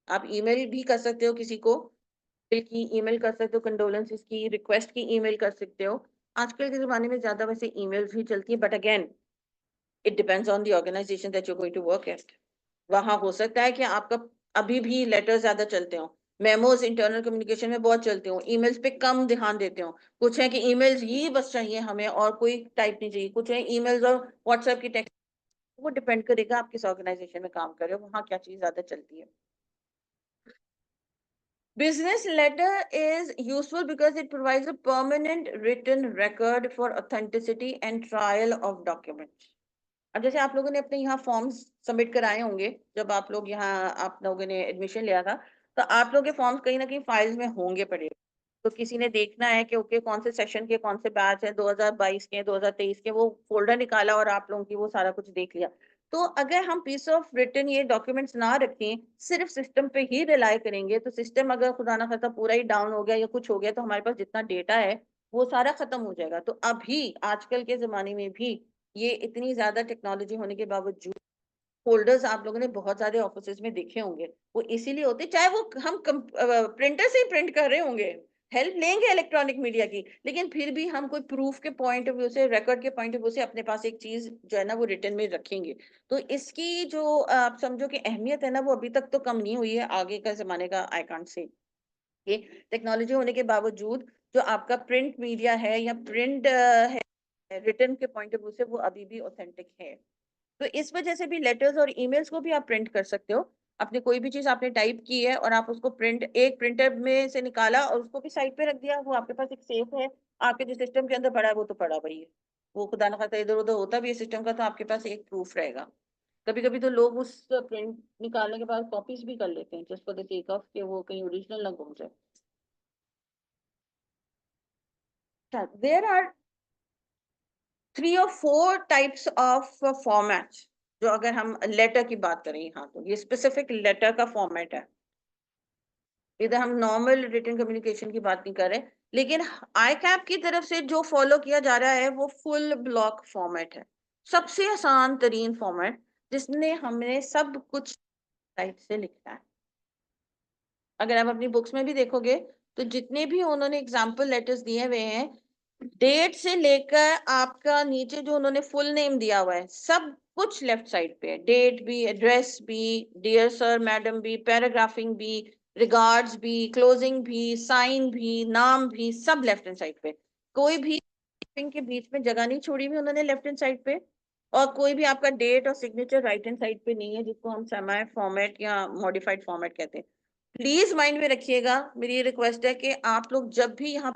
आप ईमेल भी कर सकते हो किसी को, बिल की ईमेल कर सकते हो, कंडोलेंसेस की रिक्वेस्ट की ईमेल कर सकते हो। आजकल के जमाने में ज्यादा वैसे ईमेल्स ही चलती है, but again it depends on the organisation that you going to work at. वहां हो सकता है कि आपका अभी भी लेटर ज्यादा चलते हो, मेमोज इंटरनल कम्युनिकेशन में बहुत चलते हो, ईमेल्स पे कम ध्यान देते हो। कुछ है कि ईमेल्स ही बस चाहिए हमें और कोई टाइप नहीं चाहिए, कुछ है ईमेल्स और व्हाट्सएप की टेक्स्ट वो डिपेंड करेगा आप किस ऑर्गेनाइजेशन में काम कर रहे हो, वहां क्या चीज ज्यादा चलती है। Business letter is useful because it provides a permanent written record for authenticity and trial of documents. अब जैसे आप लोगों ने अपने यहाँ फॉर्म्स सबमिट कराए होंगे, जब आप लोग यहाँ आप लोगों ने एडमिशन लिया था, तो आप लोगों के फॉर्म्स कहीं ना कहीं फाइल्स में होंगे पड़े। तो किसी ने देखना है कि ओके कौन से सेशन के कौन से बैच है, 2022 के 2023 के, वो फोल्डर निकाला और आप लोगों की वो सारा कुछ देख लिया। तो अगर हम पीस ऑफ रिटन ये डॉक्यूमेंट्स ना रखें, सिर्फ सिस्टम पे ही रिलाई करेंगे, तो सिस्टम अगर खुदा ना खास्ता पूरा ही डाउन हो गया या कुछ हो गया, तो हमारे पास जितना डेटा है वो सारा खत्म हो जाएगा। तो अभी आजकल के जमाने में भी ये इतनी ज्यादा टेक्नोलॉजी होने के बावजूद फोल्डर्स आप लोगों ने बहुत सारे ऑफिसेज में देखे होंगे, वो इसीलिए होते, चाहे वो हम प्रिंटर से ही प्रिंट कर रहे होंगे, हेल्प लेंगे इलेक्ट्रॉनिक मीडिया की, लेकिन फिर भी हम कोई प्रूफ के पॉइंट ऑफ व्यू से, रिकॉर्ड के पॉइंट ऑफ व्यू से अपने पास एक चीज जो है ना वो रिटर्न में रखेंगे। तो इसकी जो आप समझो कि अहमियत है ना, वो अभी तक तो कम नहीं हुई है, आगे का जमाने का आई कांट से। ये टेक्नोलॉजी होने के बावजूद जो आपका प्रिंट मीडिया है या प्रिंट है, रिटर्न के पॉइंट ऑफ व्यू से वो अभी भी ऑथेंटिक है। तो इस वजह से भी लेटर्स और ईमेल्स को भी आप प्रिंट कर सकते हो। अपने कोई भी चीज आपने टाइप की है और आप उसको प्रिंट, एक प्रिंटर में से निकाला और उसको भी साइड पे रख दिया, वो आपके पास एक सेफ है, आपके जो सिस्टम के अंदर पड़ा है वो तो पड़ा वही है। वो खुदा ना खास्ता इधर उधर होता भी है सिस्टम का, तो आपके पास एक प्रूफ रहेगा। कभी कभी तो लोग उस प्रिंट निकालने के बाद कॉपीज भी कर लेते हैं, just for the sake of कि वो कहीं ओरिजिनल ना घूम जाए। There are 3 or 4 types of formats, जो अगर हम लेटर की बात करें यहाँ, तो ये स्पेसिफिक लेटर का फॉर्मेट है। इधर हम नॉर्मल रिटन कम्युनिकेशन की बात नहीं कर रहे, लेकिन आई कैप की तरफ से जो फॉलो किया जा रहा है वो फुल ब्लॉक फॉर्मेट है, सबसे आसान तरीन फॉर्मेट, जिसने हमने सब कुछ साइड से लिखना है। अगर आप अपनी बुक्स में भी देखोगे तो जितने भी उन्होंने एग्जाम्पल लेटर्स दिए हुए हैं, डेट से लेकर आपका नीचे जो उन्होंने फुल नेम दिया हुआ है, सब कुछ लेफ्ट साइड पे है। डेट भी, एड्रेस भी, डियर सर मैडम भी, पैराग्राफिंग भी, रिगार्ड्स भी, क्लोजिंग भी, साइन भी, नाम भी, सब लेफ्ट हैंड साइड पे। कोई भी के बीच में जगह नहीं छोड़ी हुई उन्होंने लेफ्ट हैंड साइड पे। और कोई भी आपका डेट और सिग्नेचर राइट हैंड साइड पे नहीं है, जिसको हम सेमी फॉर्मेट या मॉडिफाइड फॉर्मेट कहते हैं। प्लीज माइंड में रखिएगा, मेरी ये रिक्वेस्ट है कि आप लोग जब भी यहाँ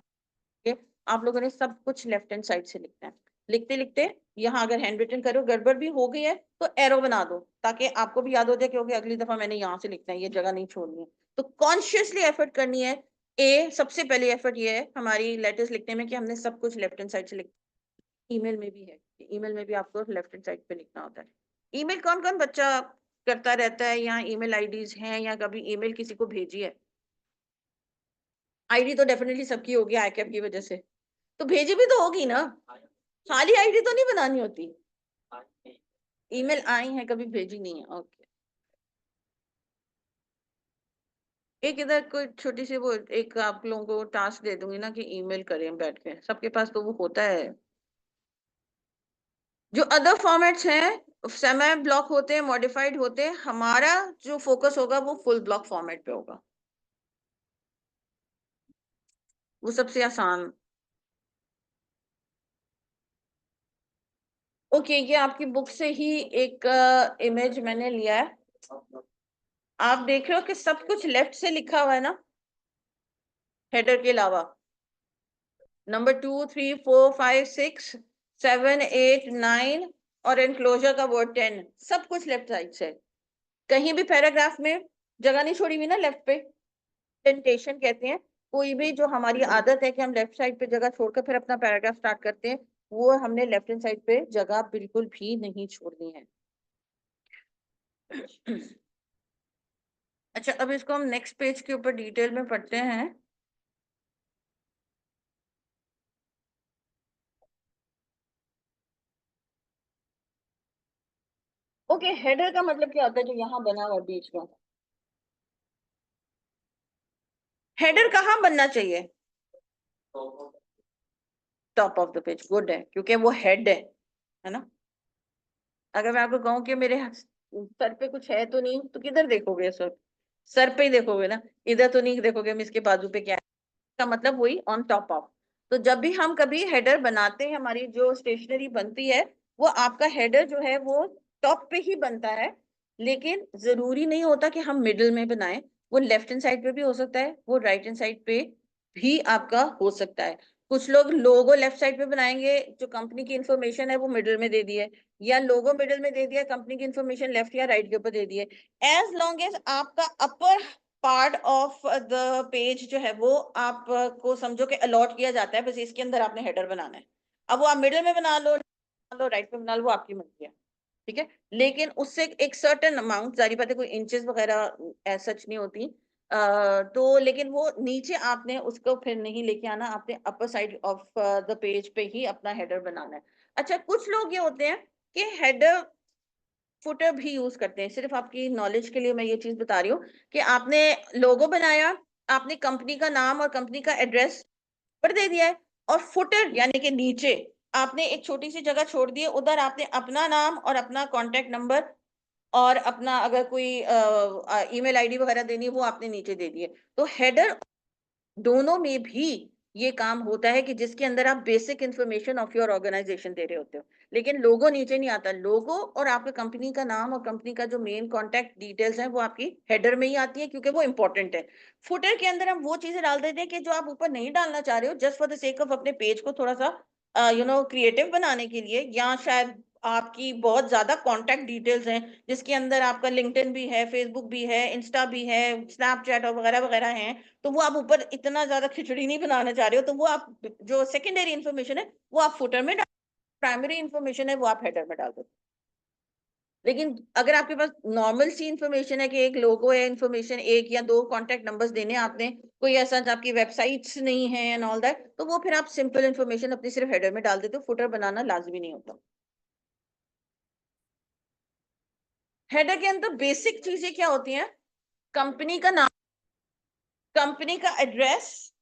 पे, आप लोगों ने सब कुछ लेफ्ट हैंड साइड से लिखना है। लिखते लिखते यहाँ अगर हैंड रिटन करो गड़बड़ भी हो गई है तो एरो बना दो, ताकि आपको भी याद हो जाए क्योंकि अगली दफा मैंने यहाँ से लिखना है, ये जगह नहीं छोड़नी है। तो कॉन्शियसली एफर्ट करनी है। सबसे पहले एफर्ट ये है हमारी लेटर्स लिखने में कि हमने सब कुछ लेफ्ट हैंड साइड से लिखना। ईमेल में भी है, ईमेल में भी आपको लेफ्ट हैंड साइड पे लिखना होता है। ईमेल कौन कौन बच्चा करता रहता है, यहाँ ईमेल आईडीज हैं या कभी ईमेल किसी को भेजी है? आईडी तो डेफिनेटली सबकी होगी आईकैप की वजह से, तो भेजी भी तो होगी ना, खाली आईडी तो नहीं बनानी होती। ईमेल आई है, कभी भेजी नहीं है, ओके। एक इधर कोई छोटी सी वो एक आप लोगों को टास्क दे दूंगी ना कि ईमेल करें बैठ के, सबके पास तो वो होता है। जो अदर फॉर्मेट्स हैं सेमी ब्लॉक होते हैं, मॉडिफाइड होते हैं, हमारा जो फोकस होगा वो फुल ब्लॉक फॉर्मेट पे होगा, वो सबसे आसान। ओके, ये आपकी बुक से ही एक इमेज मैंने लिया है। आप देख रहे हो कि सब कुछ लेफ्ट से लिखा हुआ है ना, हेडर के अलावा। नंबर 2, 3, 4, 5, 6, 7, 8, 9 और एनक्लोजर का वर्ड 10, सब कुछ लेफ्ट साइड से। कहीं भी पैराग्राफ में जगह नहीं छोड़ी हुई ना लेफ्ट पे, इंडेंटेशन कहते हैं। कोई भी जो हमारी आदत है कि हम लेफ्ट साइड पे जगह छोड़कर फिर अपना पैराग्राफ स्टार्ट करते हैं, वो हमने लेफ्ट हैंड साइड पे जगह बिल्कुल भी नहीं छोड़नी है। अच्छा, अब इसको हम नेक्स्ट पेज के ऊपर डिटेल में पढ़ते हैं। ओके, हेडर का मतलब क्या होता है जो यहाँ बना हुआ बीच में? हेडर कहाँ बनना चाहिए? Top of the page, good है, क्योंकि वो हेड है ना। अगर मैं आपको कहूँ कि मेरे सर पे कुछ है तो नहीं, तो किधर देखोगे? सर सर पे ही देखोगे ना, इधर तो नहीं देखोगे मैं इसके बाजू पे क्या है, का मतलब वही ऑन टॉप ऑफ। तो जब भी हम कभी हेडर बनाते हैं, हमारी जो स्टेशनरी बनती है, वो आपका हेडर जो है वो टॉप पे ही बनता है, लेकिन जरूरी नहीं होता कि हम मिडिल में बनाएं। वो लेफ्ट हैंड साइड पे भी हो सकता है, वो राइट हैंड साइड पे भी आपका हो सकता है। कुछ लोग लोगो लेफ्ट साइड पे बनाएंगे, जो कंपनी की इंफॉर्मेशन है वो मिडिल में दे दी है, या लोगो मिडिल में दे दिया, कंपनी की इंफॉर्मेशन लेफ्ट या राइट के ऊपर दे दी है। एज लॉन्ग एज आपका upper part of the page जो है वो आपको समझो कि अलॉट किया जाता है, बस इसके अंदर आपने हेडर बनाना है। अब वो आप मिडिल में बना लो, राइट में बना लो, वो आपकी मर्जी है, ठीक है। लेकिन उससे एक सर्टेन अमाउंट, जारी बात है कोई इंचेस वगैरह सच नहीं होती, तो लेकिन वो नीचे आपने उसको फिर नहीं लेके आना, आपने upper side of the page पे ही अपना हेडर बनाना है। अच्छा, कुछ लोग ये होते हैं कि हेडर फुटर भी यूज करते हैं। सिर्फ आपकी नॉलेज के लिए मैं ये चीज बता रही हूँ कि आपने लोगो बनाया, आपने कंपनी का नाम और कंपनी का एड्रेस पर दे दिया है, और फुटर यानी कि नीचे आपने एक छोटी सी जगह छोड़ दी है, उधर आपने अपना नाम और अपना कॉन्टेक्ट नंबर और अपना अगर कोई ईमेल आईडी वगैरह देनी है वो आपने नीचे दे दिए। तो हेडर दोनों में भी ये काम होता है कि जिसके अंदर आप basic information of your organisation दे रहे होते हो, लेकिन लोगो नीचे नहीं आता। लोगो और आपके कंपनी का नाम और कंपनी का जो मेन कॉन्टेक्ट डिटेल्स हैं वो आपकी हेडर में ही आती है, क्योंकि वो इंपॉर्टेंट है। फुटर के अंदर हम वो चीजें डाल देते हैं कि जो आप ऊपर नहीं डालना चाह रहे हो, just for the sake of अपने पेज को थोड़ा सा क्रिएटिव बनाने के लिए, या शायद आपकी बहुत ज्यादा कॉन्टेक्ट डिटेल्स हैं जिसके अंदर आपका लिंक्डइन भी है, फेसबुक भी है, इंस्टा भी है, स्नैपचैट और वगैरह वगैरह हैं, तो वो आप ऊपर इतना ज्यादा खिचड़ी नहीं बनाना चाह रहे हो, तो वो आप जो सेकेंडरी इंफॉर्मेशन है वो आप फुटर में डाल, प्राइमरी इंफॉर्मेशन है वो आप हेडर में डाल दो। लेकिन अगर आपके पास नॉर्मल सी इंफॉर्मेशन है कि एक लोगो है, इंफॉर्मेशन एक या दो कॉन्टेक्ट नंबर्स देने आपने, कोई ऐसा आपकी वेबसाइट्स नहीं है एंड ऑल दैट, तो वो फिर आप सिंपल इंफॉर्मेशन अपनी सिर्फ हेडर में डाल देते हो, फुटर बनाना लाजमी नहीं होता। हेडर के अंदर बेसिक चीजें क्या होती हैं? कंपनी का नाम, कंपनी का एड्रेस,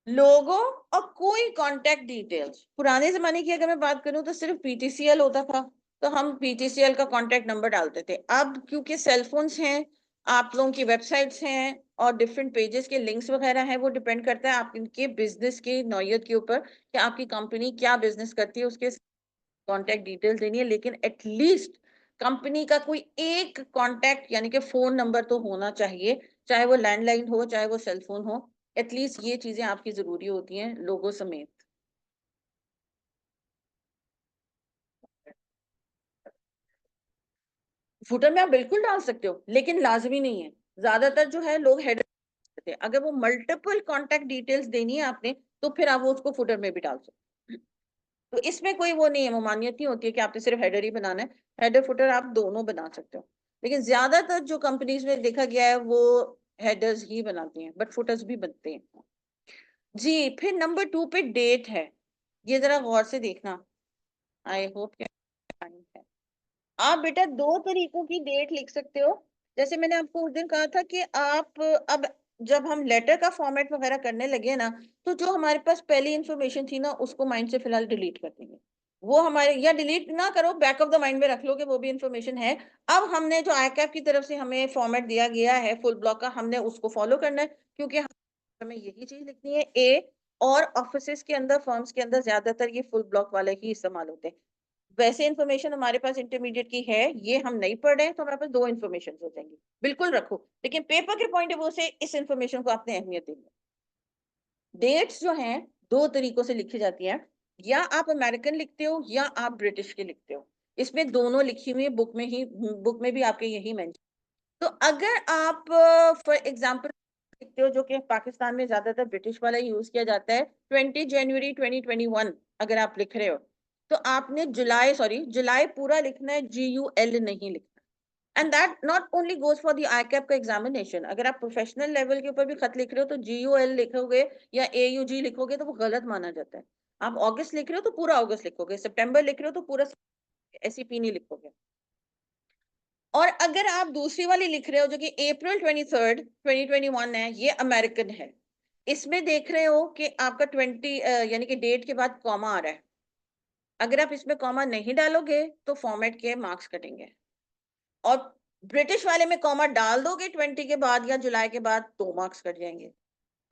लोगो और कोई कांटेक्ट डिटेल्स। पुराने जमाने की अगर मैं बात करूं तो सिर्फ पीटीसीएल होता था, तो हम पीटीसीएल का कांटेक्ट नंबर डालते थे। अब क्योंकि सेलफोन्स हैं, आप लोगों की वेबसाइट्स हैं और डिफरेंट पेजेस के लिंक्स वगैरह हैं, वो डिपेंड करता है आपके बिजनेस की नौयत के ऊपर कि आपकी कंपनी क्या बिजनेस करती है, उसके कांटेक्ट डिटेल्स देनी है। लेकिन एटलीस्ट कंपनी का कोई एक कांटेक्ट यानी कि फोन नंबर तो होना चाहिए, चाहे वो लैंडलाइन हो चाहे वो सेलफोन हो। एटलीस्ट ये चीजें आपकी जरूरी होती हैं लोगों समेत। फुटर में आप बिल्कुल डाल सकते हो, लेकिन लाजमी नहीं है। ज्यादातर जो है लोग हेडर करते हैं, अगर वो मल्टीपल कांटेक्ट डिटेल्स देनी है आपने तो फिर आप वो उसको फुटर में भी डाल सकते हो। तो इसमें कोई वो नहीं है, ममानियत नहीं होती है कि आपने सिर्फ हेडर ही बनाना है। हेडर फुटर आप दोनों बना सकते हो, लेकिन ज्यादातर जो कंपनीज में देखा गया है वो हेडर्स ही बनाती हैं, बट फुटर्स भी बनते हैं। जी, फिर नंबर 2 पे डेट है, ये जरा गौर से देखना। आई होप टाइम है। आप बेटा दो तरीकों की डेट लिख सकते हो। जैसे मैंने आपको उस दिन कहा था कि आप अब जब हम लेटर का फॉर्मेट वगैरह करने लगे ना, तो जो हमारे पास पहली इंफॉर्मेशन थी ना उसको माइंड से फिलहाल डिलीट कर देंगे। वो हमारे, या डिलीट ना करो, बैक ऑफ द माइंड में रख लो कि वो भी इंफॉर्मेशन है। अब हमने जो आईकैप की तरफ से हमें फॉर्मेट दिया गया है फुल ब्लॉक का, हमने उसको फॉलो करना है, क्योंकि हमें यही चीज लिखनी है ए। और ऑफिस के अंदर, फर्म्स के अंदर ज्यादातर ये फुल ब्लॉक वाले ही इस्तेमाल होते हैं। वैसे इंफॉर्मेशन हमारे पास इंटरमीडिएट की है, ये हम नहीं पढ़ रहे हैं, तो हमारे पास दो इंफॉर्मेशन हो जाएंगी। बिल्कुल रखो, लेकिन पेपर के पॉइंट ऑफ व्यू से इस इंफॉर्मेशन को आपने अहमियत देनी है। डेट्स जो हैं दो तरीकों से लिखी जाती हैं, या आप अमेरिकन लिखते हो या आप ब्रिटिश के लिखते हो। इसमें दोनों लिखी हुई बुक में ही, बुक में भी आपके यही मेंशन। तो अगर आप फॉर एग्जांपल लिखते हो, जो कि पाकिस्तान में ज्यादातर ब्रिटिश वाला यूज किया जाता है, 20 जनवरी 2021 अगर आप लिख रहे हो, तो आपने जुलाई, सॉरी जुलाई पूरा लिखना है, GUL नहीं लिखना। And that not only goes for the ICAP का एग्जामिनेशन। अगर आप प्रोफेशनल लेवल के ऊपर भी खत लिख रहे हो तो GUL लिखोगे या AUG लिखोगे तो वो गलत माना जाता है। आप अगस्त लिख रहे हो तो पूरा अगस्त लिखोगे, सितंबर लिख रहे हो तो पूरा SEP नहीं लिखोगे। और अगर आप दूसरी वाली लिख रहे हो जो कि April 23 2021 है, ये अमेरिकन है, इसमें देख रहे हो कि आपका 20 यानी कि डेट के बाद कॉमा आ रहा है। अगर आप इसमें कॉमा नहीं डालोगे तो फॉर्मेट के मार्क्स कटेंगे। और ब्रिटिश वाले में कॉमा डाल दोगे 20 के बाद या जुलाई के बाद तो मार्क्स कट जाएंगे।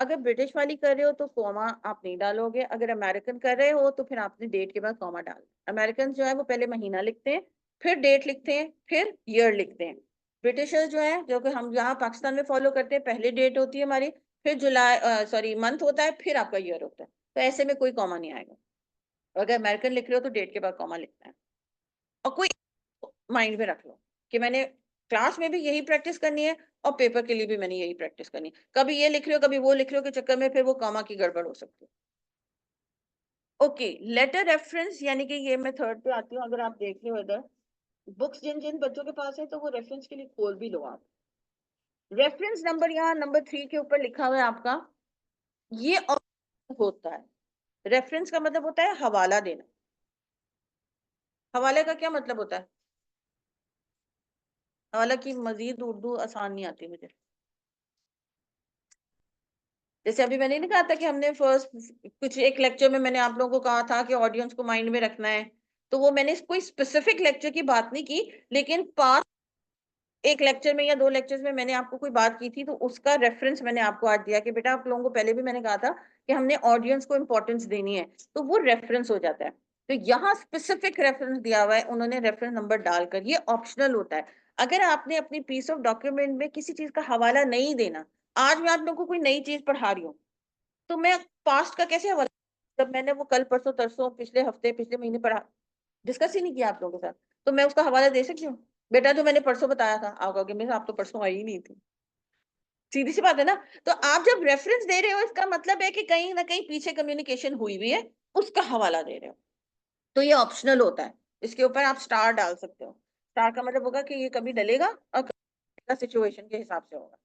अगर ब्रिटिश वाली कर रहे हो तो कॉमा आप नहीं डालोगे, अगर अमेरिकन कर रहे हो तो फिर आपने डेट के बाद कॉमा डाल। अमेरिकन जो है वो पहले महीना लिखते हैं, फिर डेट लिखते हैं, फिर ईयर लिखते हैं। ब्रिटिशर्स जो है, जो कि हम यहाँ पाकिस्तान में फॉलो करते हैं, पहले डेट होती है हमारी, फिर जुलाई सॉरी मंथ होता है, फिर आपका ईयर होता है। तो ऐसे में कोई कॉमा नहीं आएगा। अगर अमेरिकन लिख रहे हो तो डेट के बाद कॉमा लिखना है। और कोई माइंड में रख लो कि मैंने क्लास में भी यही प्रैक्टिस करनी है और पेपर के लिए भी मैंने यही प्रैक्टिस करनी है। कभी ये लिख रहे हो, कभी वो लिख रहे हो, के चक्कर में फिर वो कॉमा की गड़बड़ हो सकती है। ओके, लेटर रेफरेंस, यानी कि ये मैं थर्ड पे आती हूँ। अगर आप देख रहे हो इधर बुक्स जिन जिन बच्चों के पास है, तो वो रेफरेंस के लिए खोल भी लो आप। रेफरेंस नंबर यहाँ नंबर 3 के ऊपर लिखा हुआ है आपका, ये होता है। रेफरेंस का मतलब होता है हवाला देना। हवाले का क्या मतलब होता है? हवाला की मजीद उर्दू आसान नहीं आती मुझे। जैसे अभी मैंने नहीं कहा था कि हमने फर्स्ट कुछ एक लेक्चर में मैंने आप लोगों को कहा था कि ऑडियंस को माइंड में रखना है, तो वो मैंने कोई स्पेसिफिक लेक्चर की बात नहीं की, लेकिन पास एक लेक्चर में या 2 लेक्चर्स में मैंने आपको कोई बात की थी, तो उसका रेफरेंस मैंने आपको आज दिया कि बेटा आप लोगों को पहले भी मैंने कहा था कि हमने ऑडियंस को इंपॉर्टेंस देनी है, तो वो रेफरेंस हो जाता है। तो यहाँ स्पेसिफिक रेफरेंस दिया हुआ है, उन्होंने रेफरेंस नंबर डालकर, ये ऑप्शनल होता है। अगर आपने अपनी पीस ऑफ डॉक्यूमेंट में किसी चीज का हवाला नहीं देना, आज मैं आप लोगों को कोई नई चीज पढ़ा रही हूँ, तो मैं पास्ट का कैसे हवाला? जब मैंने वो कल परसों तरसों पिछले हफ्ते पिछले महीने पढ़ा, डिस्कस ही नहीं किया आप लोगों के साथ, तो मैं उसका हवाला दे सकती हूँ? बेटा जो मैंने परसों बताया था, आप कहोगे मैं आप तो परसों आई ही नहीं थी। सीधी सी बात है ना। तो आप जब रेफरेंस दे रहे हो, इसका मतलब है कि कहीं ना कहीं पीछे कम्युनिकेशन हुई हुई है, उसका हवाला दे रहे हो। तो ये ऑप्शनल होता है, इसके ऊपर आप स्टार डाल सकते हो। स्टार का मतलब होगा कि ये कभी डलेगा और सिचुएशन के हिसाब से होगा।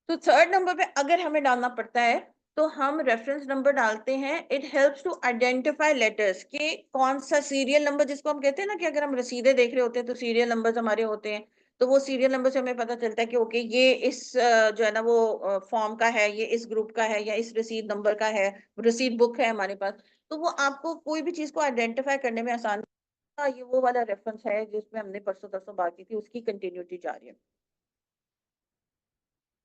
तो थर्ड नंबर पे अगर हमें डालना पड़ता है, तो हम रेफरेंस नंबर डालते हैं। It helps to identify letters के कौन सा सीरियल नंबर, जिसको हम कहते हैं ना कि अगर हम रसीदें देख रहे होते हैं तो सीरियल नंबर्स हमारे होते हैं, तो वो सीरियल नंबर से हमें पता चलता है कि ओके ये इस जो है ना वो फॉर्म का है, ये इस ग्रुप का है, या इस रसीद नंबर का है, रसीद बुक है हमारे पास। तो वो आपको कोई भी चीज को आइडेंटिफाई करने में आसान। ये वो वाला रेफरेंस है जिसमें हमने परसों तरसों बात की थी, उसकी कंटिन्यूटी जा रही है।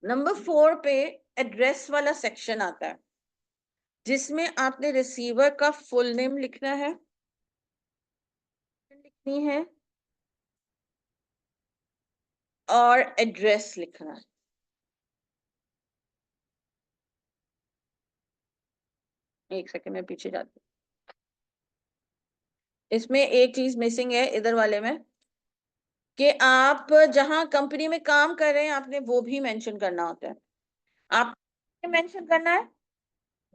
नंबर 4 पे एड्रेस वाला सेक्शन आता है, जिसमें आपने रिसीवर का फुल नेम लिखना है, लिखनी है, और एड्रेस लिखना है। एक सेकंड में पीछे जाती हूँ। इसमें एक चीज मिसिंग है इधर वाले में, कि आप जहां कंपनी में काम कर रहे हैं आपने वो भी मेंशन करना होता है। आप मेंशन करना है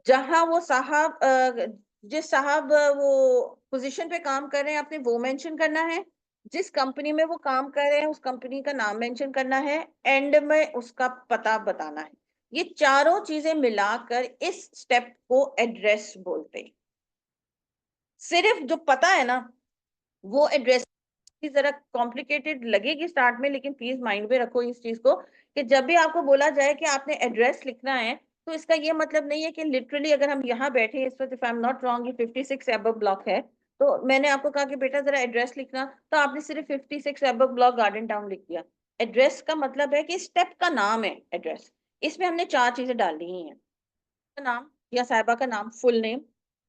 जहां वो साहब जिस साहब वो पोजीशन पे काम कर रहे हैं, आपने वो मेंशन करना है। जिस कंपनी में वो काम कर रहे हैं उस कंपनी का नाम मेंशन करना है। एंड में उसका पता बताना है। ये चारों चीजें मिलाकर इस स्टेप को एड्रेस बोलते हैं। सिर्फ जो पता है ना, वो एड्रेस जरा कॉम्प्लिकेटेड लगेगी स्टार्ट में, लेकिन प्लीज माइंड में रखो इस चीज को, कि जब भी आपको बोला जाए कि आपने एड्रेस लिखना है, तो इसका ये मतलब नहीं है कि लिटरली अगर हम यहाँ बैठे, इस वक्त if I am not wrong, ये 56 एबव ब्लॉक है, तो मैंने आपको कहा कि बेटा जरा एड्रेस लिखना, तो आपने सिर्फ 56 एबव ब्लॉक गार्डन टाउन लिख दिया। एड्रेस का मतलब है कि स्टेप का नाम है एड्रेस। इसमें हमने 4 चीजें डालनी ही है। नाम या साहिबा का नाम, फुल नेम,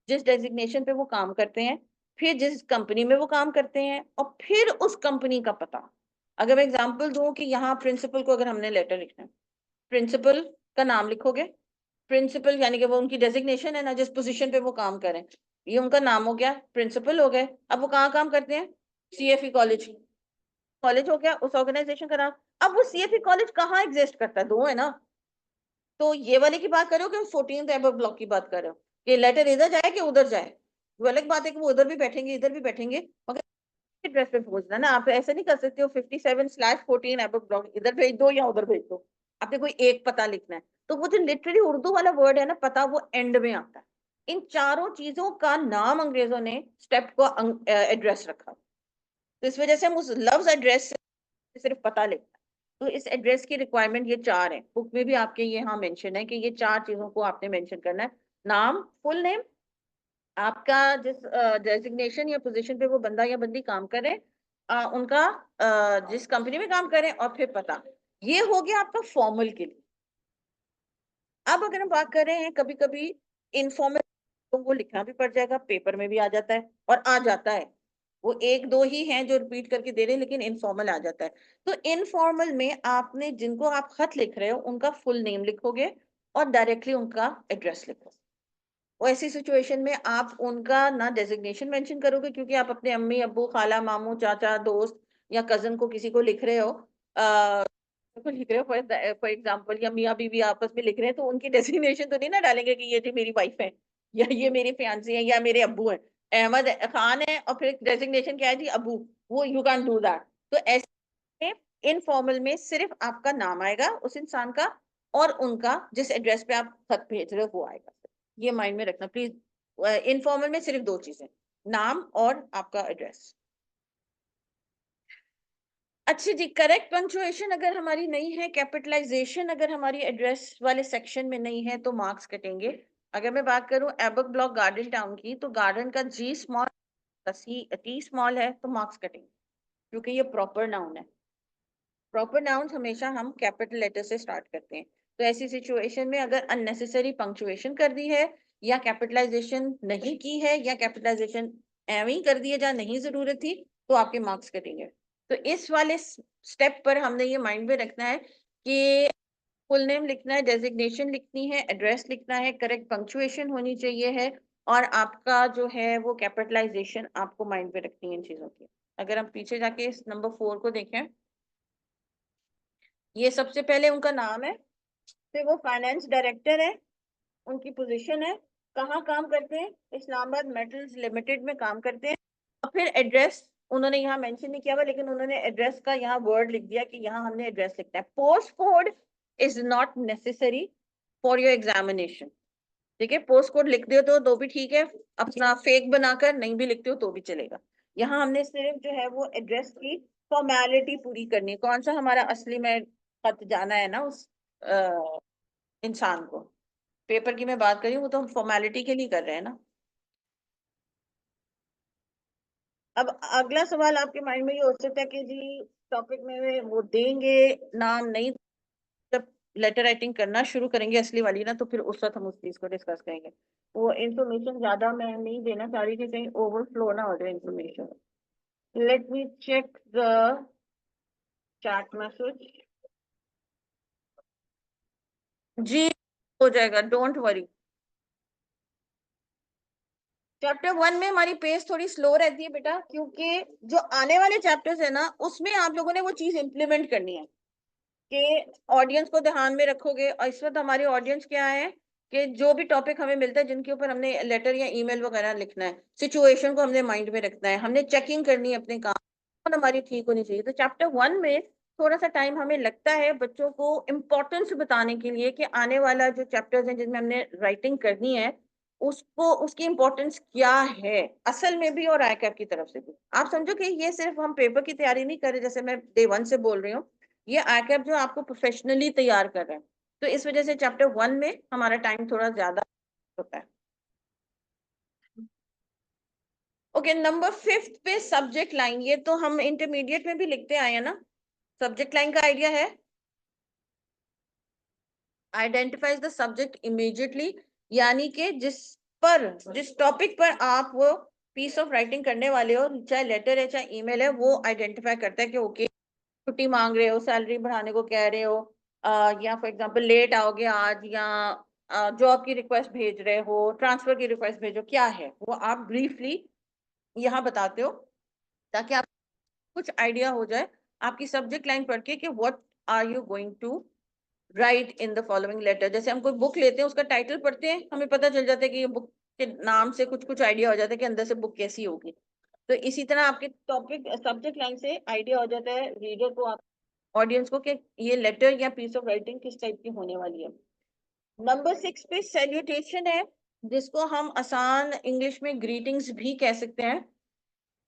जिस डेजिग्नेशन पे वो काम करते हैं, फिर जिस कंपनी में वो काम करते हैं, और फिर उस कंपनी का पता। अगर मैं एग्जांपल दूं कि यहाँ प्रिंसिपल को अगर हमने लेटर लिखना है, प्रिंसिपल का नाम लिखोगे। प्रिंसिपल यानी कि वो उनकी डेजिग्नेशन है ना, जिस पोजीशन पे वो काम करें, ये उनका नाम हो गया, प्रिंसिपल हो गए। अब वो कहाँ काम करते हैं? CFE college. कॉलेज हो गया उस ऑर्गेनाइजेशन का नाम। अब वो सीएफई कॉलेज कहाँ एग्जिस्ट करता है? 2 है ना। तो ये वाले की बात करो कि 14th एबव ब्लॉक की बात कर रहे हो, कि लेटर इधर जाए कि उधर जाए? वो अलग बात है कि वो उधर भी बैठेंगे इधर भी बैठेंगे, मगर एड्रेस पे पहुंचना ना। आप ऐसे नहीं कर सकते हो 57/14 एबव ब्लॉक इधर भेज दो या उधर भेज दो। आपने कोई एक पता लिखना है, तो वो जो लिटरली उर्दू वाला वर्ड है ना पता, वो एंड में आता है। इन चारों चीजों का नाम अंग्रेजों ने स्टेप को एड्रेस रखा, तो इस वजह से हम उस लफ्ज एड्रेस से सिर्फ पता लिखते हैं। तो इस एड्रेस की रिक्वायरमेंट ये 4 है, बुक में भी आपके ये यहाँ मेंशन है कि ये 4 चीजों को आपने मेंशन करना है। नाम, फुल नेम, आपका जिस डेजिग्नेशन या पोजीशन पे वो बंदा या बंदी काम करे, उनका जिस कंपनी में काम करें, और फिर पता। ये हो गया आपका फॉर्मल के लिए। अब अगर हम बात कर रहे हैं, कभी कभी इनफॉर्मल, तो वो लिखना भी पड़ जाएगा, पेपर में भी आ जाता है और आ जाता है। वो एक दो ही हैं जो रिपीट करके दे रहे हैं, लेकिन इनफॉर्मल आ जाता है। तो इनफॉर्मल में आपने जिनको आप खत लिख रहे हो उनका फुल नेम लिखोगे और डायरेक्टली उनका एड्रेस लिखो। और ऐसी सिचुएशन में आप उनका ना डेजिग्नेशन मेंशन करोगे, क्योंकि आप अपने अम्मी अब्बू खाला मामू चाचा दोस्त या कजन को किसी को लिख रहे हो, फॉर एग्जाम्पल, या मियाँ बीवी आपस में लिख रहे हैं, तो उनकी डेजिग्नेशन तो नहीं ना डालेंगे कि ये जी मेरी वाइफ है या ये मेरी फियांसी है या मेरे अब्बू हैं। अहमद खान है और फिर डेजिग्नेशन क्या है जी, अब्बू। वो यू कैन डू दैट। तो ऐसे इनफॉर्मल में सिर्फ आपका नाम आएगा उस इंसान का, और उनका जिस एड्रेस पे आप खत भेज रहे हो वो आएगा। ये माइंड में रखना प्लीज। इनफॉर्मल में सिर्फ दो चीजें, नाम और आपका एड्रेस। अच्छा जी, करेक्ट पंक्चुएशन अगर हमारी नहीं है, कैपिटलाइजेशन अगर हमारी एड्रेस वाले सेक्शन में नहीं है, तो मार्क्स कटेंगे। अगर मैं बात करूं एबक ब्लॉक गार्डन टाउन की, तो गार्डन का जी स्मॉल टी स्मॉल है, तो मार्क्स कटेंगे, क्योंकि ये प्रॉपर नाउन है। प्रॉपर नाउन हमेशा हम कैपिटल लेटर से स्टार्ट करते हैं। तो ऐसी सिचुएशन में अगर अननेसेसरी पंक्चुएशन कर दी है, या कैपिटलाइजेशन नहीं की है, या कैपिटलाइजेशन एवं ही कर दी है जहाँ नहीं जरूरत थी, तो आपके मार्क्स कटेंगे। तो इस वाले स्टेप पर हमने ये माइंड में रखना है कि फुल नेम लिखना है, डेजिग्नेशन लिखनी है, एड्रेस लिखना है, करेक्ट पंक्चुएशन होनी चाहिए है, और आपका जो है वो कैपिटलाइजेशन आपको माइंड में रखनी है इन चीजों की। अगर हम पीछे जाके इस नंबर 4 को देखें, ये सबसे पहले उनका नाम है, फिर वो फाइनेंस डायरेक्टर है, उनकी पोजीशन है, कहाँ काम करते हैं, इस्लामाबाद मेटल्स लिमिटेड में काम करते हैं। और फिर एड्रेस उन्होंने यहाँ मेंशन नहीं किया हुआ, लेकिन उन्होंने एड्रेस का यहाँ वर्ड लिख दिया कि यहाँ हमने एड्रेस लिखना है। Post code is not necessary for your examination. ठीक है, पोस्ट कोड लिख दो तो भी ठीक है, अपना फेक बनाकर नहीं भी लिखते हो तो भी चलेगा। यहाँ हमने सिर्फ जो है वो एड्रेस की फॉर्मेलिटी पूरी करनी है। कौन सा हमारा असली में खत जाना है ना उस इंसान को। पेपर की मैं बात करी, वो तो हम फॉर्मेलिटी के लिए कर रहे हैं ना। अब अगला सवाल आपके माइंड में ये हो सकता है कि जी टॉपिक में वो देंगे नाम नहीं, जब लेटर राइटिंग करना शुरू करेंगे असली वाली ना, तो फिर उस वक्त हम उस चीज को डिस्कस करेंगे। वो इंफॉर्मेशन ज्यादा मैं नहीं देना चाह रही थी, कहीं ओवरफ्लो ना हो जाए information. Let me check the chat message. जी हो जाएगा, डोंट वरी। चैप्टर 1 में हमारी पेस थोड़ी स्लो रहती है बेटा, क्योंकि जो आने वाले चैप्टर्स है ना, उसमें आप लोगों ने वो चीज इंप्लीमेंट करनी है कि ऑडियंस को ध्यान में रखोगे। और इस वक्त हमारी ऑडियंस क्या है कि जो भी टॉपिक हमें मिलता है जिनके ऊपर हमने लेटर या ईमेल वगैरह लिखना है, सिचुएशन को हमने माइंड में रखना है, हमने चेकिंग करनी है अपने काम, और हमारी ठीक होनी चाहिए। तो चैप्टर 1 में थोड़ा सा टाइम हमें लगता है बच्चों को इम्पोर्टेंस बताने के लिए कि आने वाला जो चैप्टर्स हैं जिनमें हमने राइटिंग करनी है, उसको उसकी इम्पोर्टेंस क्या है असल में भी, और आईकैप की तरफ से भी। आप समझो कि ये सिर्फ हम पेपर की तैयारी नहीं कर रहे, जैसे मैं डे 1 से बोल रही हूँ, ये आईकैप जो आपको प्रोफेशनली तैयार कर रहे हैं। तो इस वजह से चैप्टर 1 में हमारा टाइम थोड़ा ज्यादा होता है। ओके, नंबर 5 पे सब्जेक्ट लाइन, ये तो हम इंटरमीडिएट में भी लिखते आए हैं ना। सब्जेक्ट लाइन का आइडिया है, आइडेंटिफाइज द सब्जेक्ट इमीडिएटली, यानी कि जिस टॉपिक पर आप वो पीस ऑफ राइटिंग करने वाले हो, चाहे लेटर है चाहे ईमेल है, वो आइडेंटिफाई करता है कि ओके छुट्टी मांग रहे हो, सैलरी बढ़ाने को कह रहे हो, या फॉर एग्जांपल लेट आओगे आज, या जॉब की रिक्वेस्ट भेज रहे हो, ट्रांसफर की रिक्वेस्ट भेजो, क्या है वो आप ब्रीफली यहाँ बताते हो, ताकि आप कुछ आइडिया हो जाए आपकी सब्जेक्ट लाइन पढ़ के कि what are you going to write in the following letter. जैसे हम कोई बुक लेते हैं, उसका टाइटल पढ़ते हैं, हमें पता चल जाता है कि ये बुक के नाम से कुछ कुछ आइडिया हो जाता है कि अंदर से बुक कैसी होगी। तो इसी तरह आपके टॉपिक सब्जेक्ट लाइन से आइडिया हो जाता है रीडर को, आप ऑडियंस को, कि ये लेटर या पीस ऑफ राइटिंग किस टाइप की होने वाली है। नंबर 6 पे सैल्यूटेशन है, जिसको हम आसान इंग्लिश में ग्रीटिंग्स भी कह सकते हैं,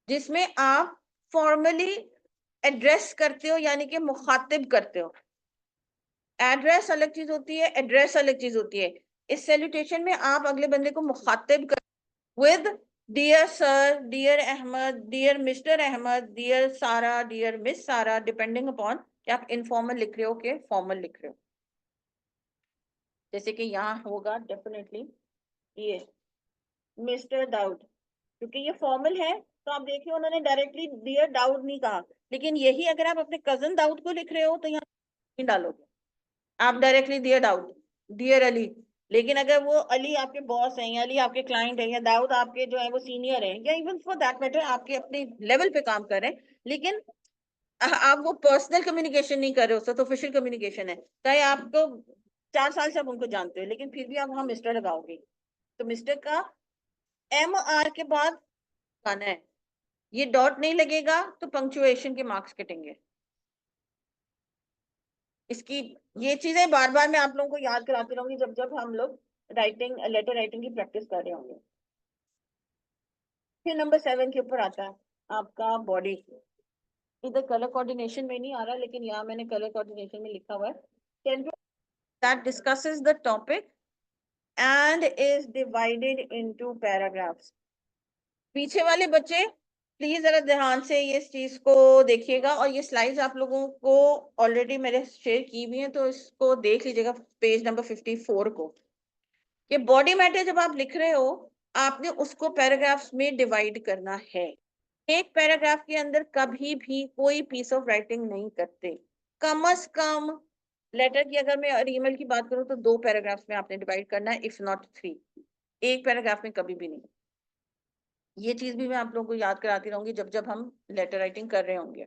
जिसमें आप फॉर्मली एड्रेस करते हो, यानी कि मुखातिब करते हो। एड्रेस अलग चीज होती है, एड्रेस अलग चीज होती है। इस सैल्यूटेशन में आप अगले बंदे को मुखातिब कर with dear sir, dear Ahmed, dear mister Ahmed, dear Sara, dear miss Sara, depending upon कि आप इनफॉर्मल लिख रहे हो कि फॉर्मल लिख रहे हो। जैसे कि यहाँ होगा डेफिनेटली ये मिस्टर दाऊद, क्योंकि ये फॉर्मल है, तो आप देखिए उन्होंने डायरेक्टली डियर दाऊद नहीं कहा, लेकिन यही अगर आप अपने कजन दाऊद को लिख रहे हो तो यहाँ नहीं डालोगे आप directly dear Dawood, dear Ali. लेकिन अगर वो अली आपके बॉस हैं या अली आपके क्लाइंट है या दाऊद आपके जो है वो सीनियर है या इवन फॉर दैट मैटर आपके अपने लेवल पे काम कर रहे हैं, लेकिन आप वो पर्सनल कम्युनिकेशन नहीं कर रहे हो, तो ऑफिशियल कम्युनिकेशन है, चाहे आपको 4 साल से आप उनको जानते हो, लेकिन फिर भी आप वहां मिस्टर लगाओगे, तो मिस्टर का MR के बाद आना है, ये डॉट नहीं लगेगा तो पंक्चुएशन के मार्क्स कटेंगे। इसकी ये चीजें बार बार मैं आप लोगों को याद कराती रहूंगी जब जब हम लोग राइटिंग लेटर राइटिंग की प्रैक्टिस कर रहे होंगे। फिर नंबर 7 के ऊपर आता है आपका बॉडी। इधर कलर कोऑर्डिनेशन में नहीं आ रहा, लेकिन यहाँ मैंने कलर कोऑर्डिनेशन में लिखा हुआ है that discusses the topic and is divided into paragraphs। पीछे वाले बच्चे प्लीज जरा ध्यान से ये चीज को देखिएगा, और ये स्लाइड्स आप लोगों को ऑलरेडी मैंने शेयर की हुई हैं, तो इसको देख लीजिएगा पेज नंबर 54 को। ये बॉडी मैटर जब आप लिख रहे हो आपने उसको पैराग्राफ्स में डिवाइड करना है। एक पैराग्राफ के अंदर कभी भी कोई पीस ऑफ राइटिंग नहीं करते। कम से कम लेटर की अगर मैं ईमेल की बात करूं तो 2 पैराग्राफ्स में आपने डिवाइड करना है, इफ नॉट 3। एक पैराग्राफ में कभी भी नहीं। ये चीज भी मैं आप लोगों को याद कराती रहूंगी जब जब हम लेटर राइटिंग कर रहे होंगे।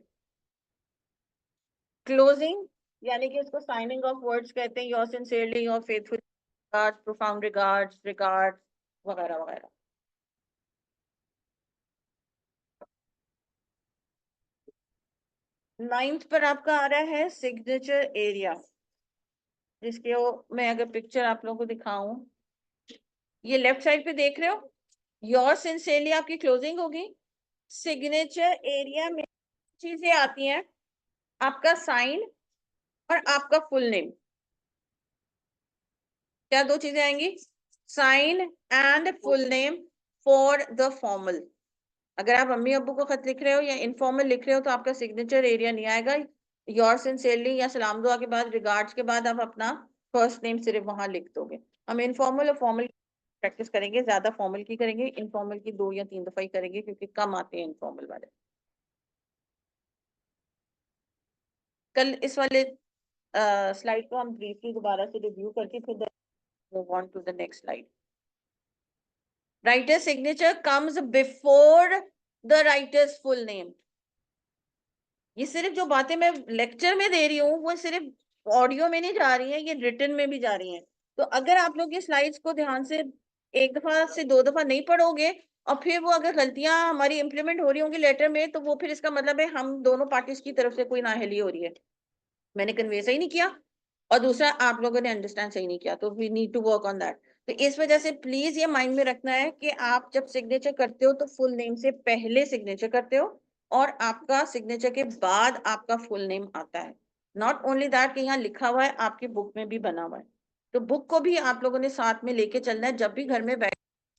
क्लोजिंग यानी कि इसको साइनिंग ऑफ वर्ड्स कहते हैं, your sincerely, your faithful, profound regards, regards वगैरह वगैरह। नाइन्थ पर आपका आ रहा है सिग्नेचर एरिया, जिसके मैं अगर पिक्चर आप लोगों को दिखाऊं, ये लेफ्ट साइड पे देख रहे हो, योर सिंसियरली आपकी क्लोजिंग होगी। सिग्नेचर एरिया में चीजें आती हैं, आपका साइन और आपका फुल नेम। क्या 2 चीजें आएंगी? Sign and full name for the formal. अगर आप मम्मी अब्बू को खत लिख रहे हो या इनफॉर्मल लिख रहे हो तो आपका सिग्नेचर एरिया नहीं आएगा। योर सिंसियरली या सलाम दुआ के बाद रिगार्ड्स के बाद आप अपना फर्स्ट नेम सिर्फ वहां लिख दोगे। हम इनफॉर्मल और फॉर्मल प्रैक्टिस करेंगे, ज्यादा फॉर्मल की करेंगे, इनफॉर्मल की 2 या 3 दफा ही करेंगे क्योंकि कम आते हैं इनफॉर्मल वाले। कल इस वाले स्लाइड को हम ब्रीफली दोबारा से रिव्यू करके फिर move on to the next slide. Writer signature comes before the writer's full name. ये सिर्फ जो बातें मैं लेक्चर में दे रही हूँ वो सिर्फ ऑडियो में नहीं जा रही है, ये रिटन में भी जा रही हैं। तो अगर आप लोग ये स्लाइड्स को ध्यान से 1 दफा से 2 दफा नहीं पढ़ोगे और फिर वो अगर गलतियां हमारी इंप्लीमेंट हो रही होंगी लेटर में, तो वो फिर इसका मतलब है हम दोनों पार्टीज की तरफ से कोई नाअहली हो रही है, मैंने कन्वे सही नहीं किया और दूसरा आप लोगों ने अंडरस्टैंड सही नहीं किया, तो we need to work on that. तो इस वजह से प्लीज ये माइंड में रखना है कि आप जब सिग्नेचर करते हो तो फुल नेम से पहले सिग्नेचर करते हो और आपका सिग्नेचर के बाद आपका फुल नेम आता है। नॉट ओनली दैट कि यहाँ लिखा हुआ है, आपकी बुक में भी बना हुआ है, तो बुक को भी आप लोगों ने साथ में लेके चलना है जब भी घर में बैठ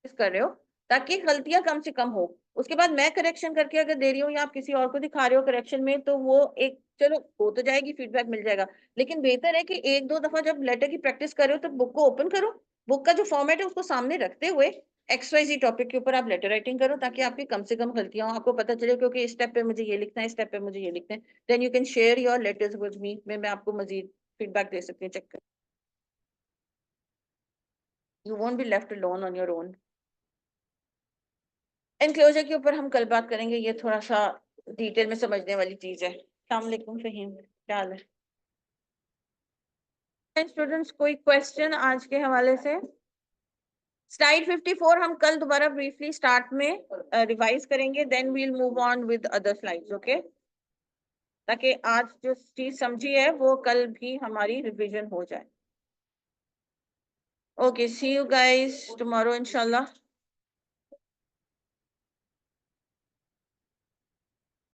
कर रहे हो, ताकि गलतियां कम से कम हो। उसके बाद मैं करेक्शन करके अगर दे रही हूँ या आप किसी और को दिखा रहे हो करेक्शन में, तो वो एक चलो हो तो जाएगी, फीडबैक मिल जाएगा, लेकिन बेहतर है कि 1-2 दफा जब लेटर की प्रैक्टिस कर रहे हो तो बुक को ओपन करो, बुक का जो फॉर्मेट है उसको सामने रखते हुए XYZ टॉपिक के ऊपर आप लेटर राइटिंग करो, ताकि आपकी कम से कम गलतियां हो, आपको पता चले क्योंकि इस स्टेप पे मुझे ये लिखना है, इस स्टेप पे मुझे ये लिखना है। Then you can share your letters with me, मैं आपको मजीद फीडबैक दे सकती हूँ, चेक कर, you won't be left alone on your own. Enclosure के ऊपर हम कल बात करेंगे, ये थोड़ा सा डिटेल में समझने वाली चीज है। अस्सलाम वालेकुम फहीम, क्या हाल है स्टूडेंट्स? कोई क्वेश्चन आज के हवाले से? स्लाइड 54 हम कल दोबारा ब्रीफली स्टार्ट में रिवाइज करेंगे, then we'll move on with other slides, okay, ताकि आज जो चीज समझी है वो कल भी हमारी रिवीजन हो जाए। Okay, see you guys tomorrow इंशाल्लाह।